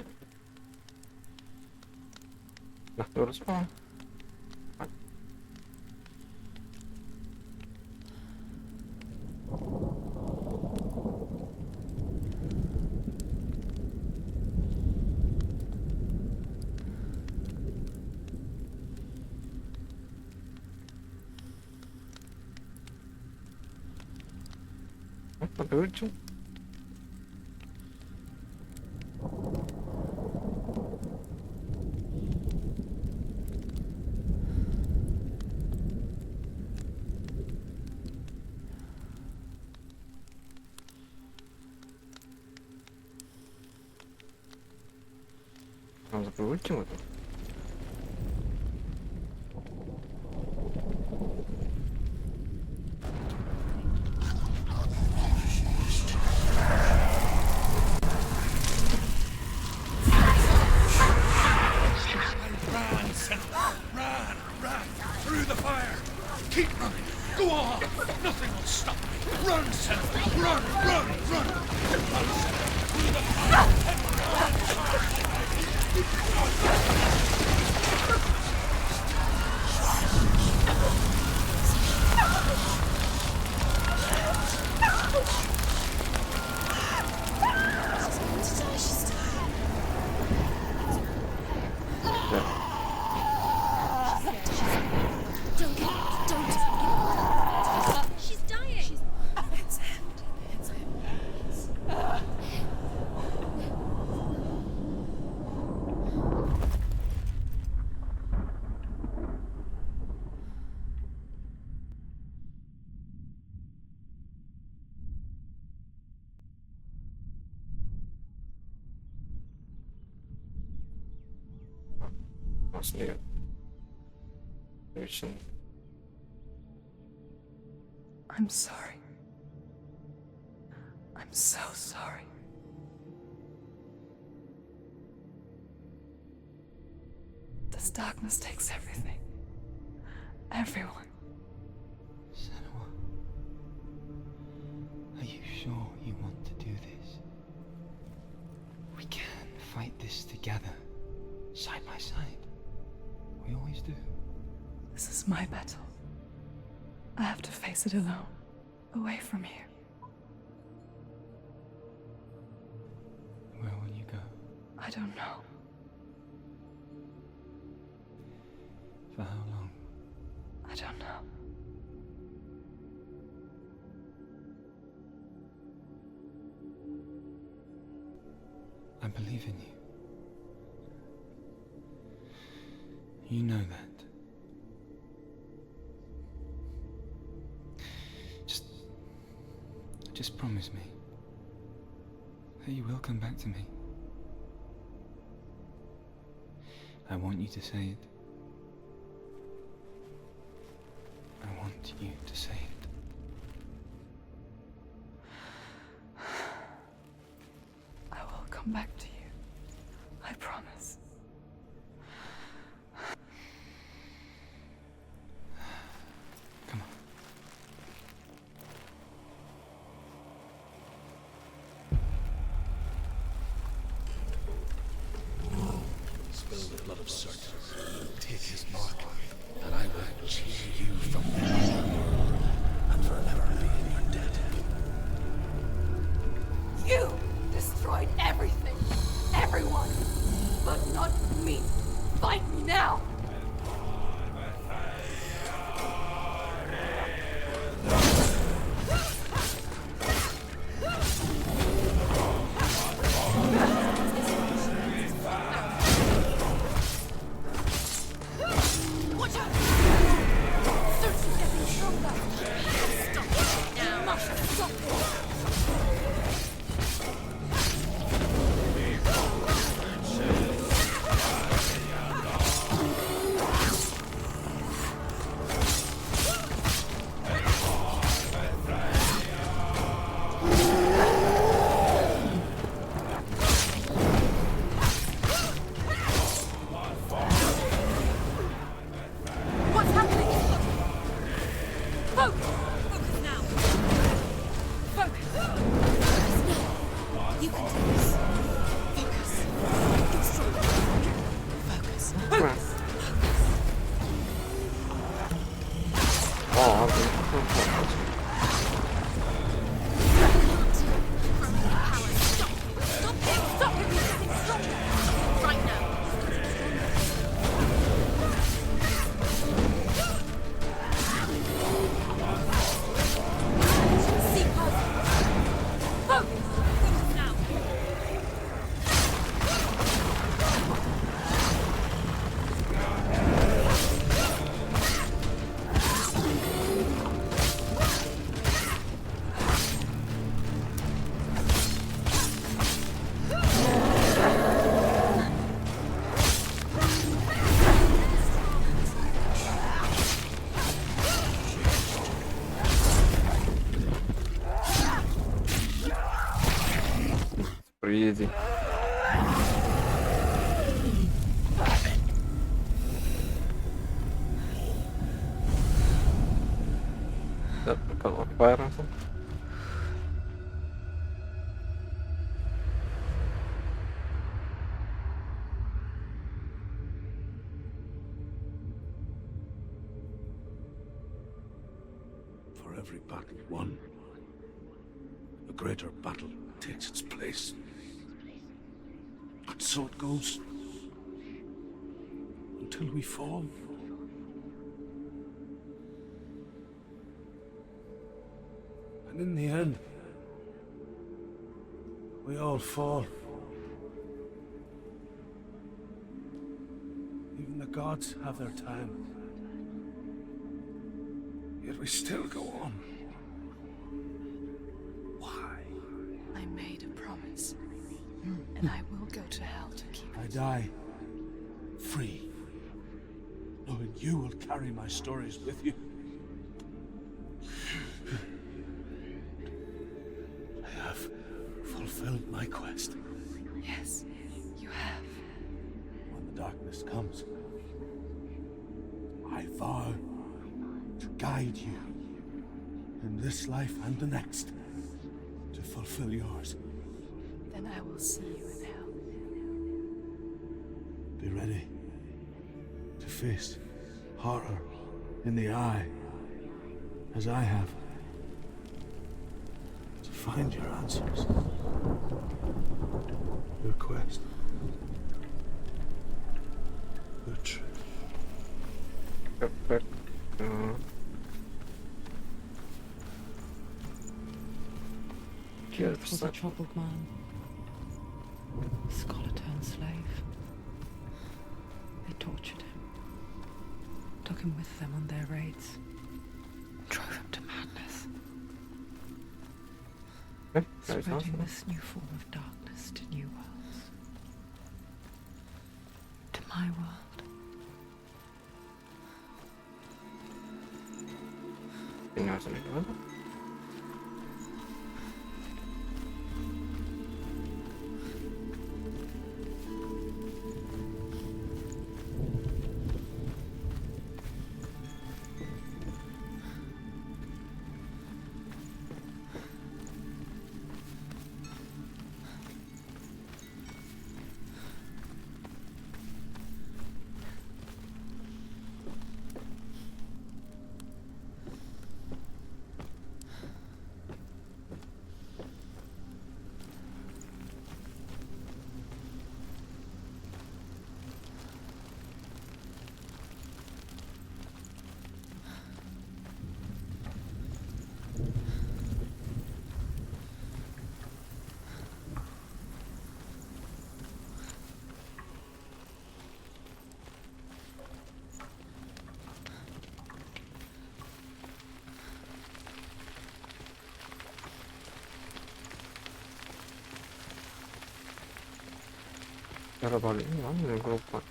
Nah, terus apa? Apa lucu? Sampai ujung tuh.
Run through the fire. Keep running. Go on. Nothing will stop me. Run, Senua. Run. Run, Senua. Through the fire.
sendiri. Vision.
I'm sorry. I'm so sorry. This darkness takes everything. Everyone.
Senua, are you sure you want to do this? We can fight this together, side by side. We always do.
This is my battle. I have to face it alone, away from you.
Where will you go?
I don't know.
For how long?
I don't know.
I believe in you. You know that. Just promise me that you will come back to me. I want you to say it. I want you to say it.
I will come back to you. I promise.
Come on.
Spill the blood of Surtr. Take his mark, and I will cheer you from now and forever be in your debt.
You destroyed everything, everyone, but not me. Fight me now.
Watch out! Surtr's getting stronger. Stop it now. Must stop it. What's happening? Focus! Focus now! Focus! You can do this. Focus. Get stronger. Focus. Focus.
Oh, okay.
Stop him! Stop him! He's getting stronger! Right now! See past him. Focus! Focus now!
Pretty easy. Kalau fire langsung.
For every battle won, a greater battle takes its place. And so it goes. Until we fall. And in the end, we all fall. Even the gods have their time. Yet we still go on. Why?
I made a promise, and I will go to hell to keep
I
it.
die free knowing you will carry my stories with you. I have fulfilled my quest.
Yes, you have.
When the darkness comes, I vow to guide you in this life and the next to fulfill yours.
Then I will see you in hell.
Be ready to face horror in the eye, as I have. To find your answers. Your quest. Your truth.
But,
Truth was a troubled man. Scholar turned slave. They tortured him. Took him with them on their raids. Drove him to madness. Spreading this new form of darkness to new worlds. To my world.
Tingnan ito. Cara baliknya mana yang gue lupa.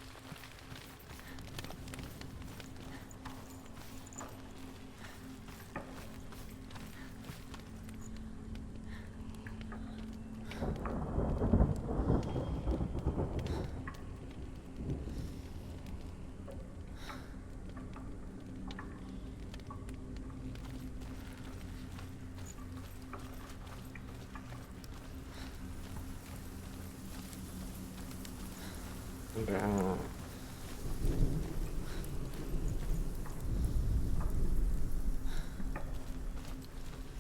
Udah.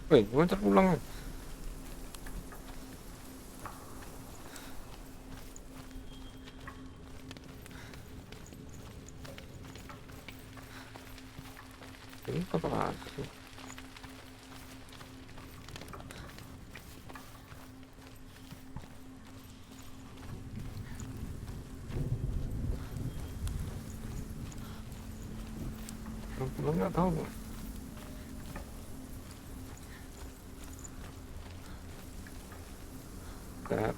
Wih, gue terpulang kan? Ini apa lagi? Belum nggak tahu. That.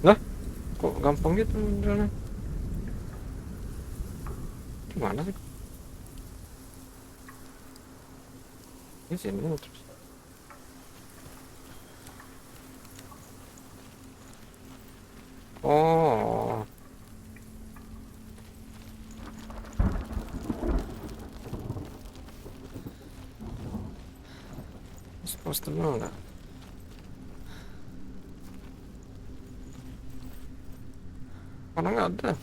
Lah, kok gampang gitu jalan? Gimana sih? Ini sini terus. Oh. Supposed to know that. Mana nggak ada?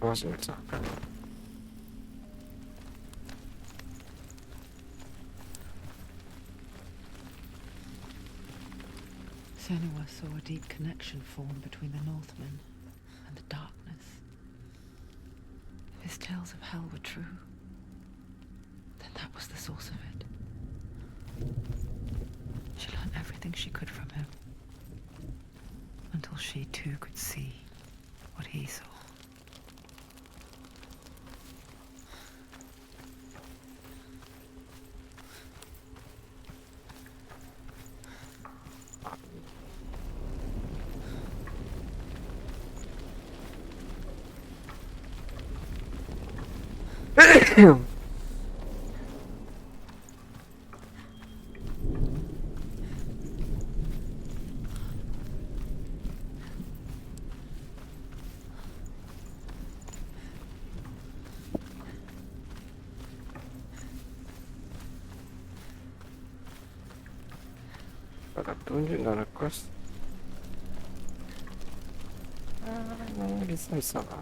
Awas nggak sakit.
Senua saw a deep connection form between the Northmen and the darkness. If his tales of hell were true, then that was the source of it. She learned everything she could from him, until she too could see what he saw.
Ada tunjuk nggak ada quest. Bisa lah.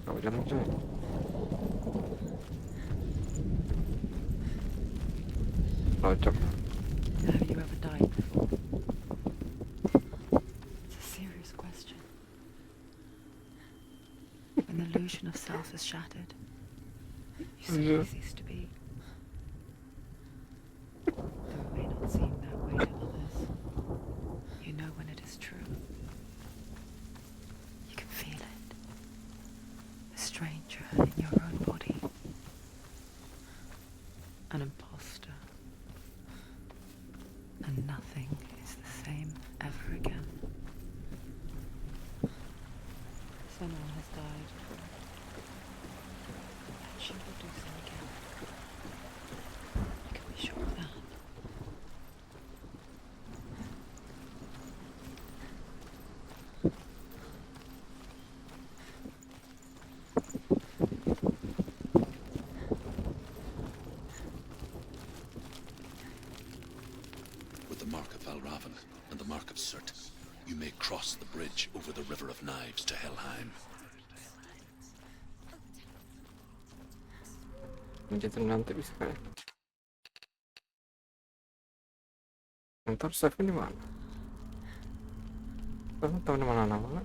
Kau jangan coy. Locok.
Have you ever died before? It's a serious question. When the illusion of self is shattered, you simply cease to be. Though it may not seem that way to others, you know when it is true. You can feel it. A stranger in your own body. An imposter. And nothing is the same ever again. Senua has died. And she will do so again. You can be sure of that.
With the mark of Valravyn and the mark of Surtr, you may cross the bridge over the River of Knives to Helheim.
Jadi nanti bisa ya. Ntar save di mana? Kamu tahu di mana namanya?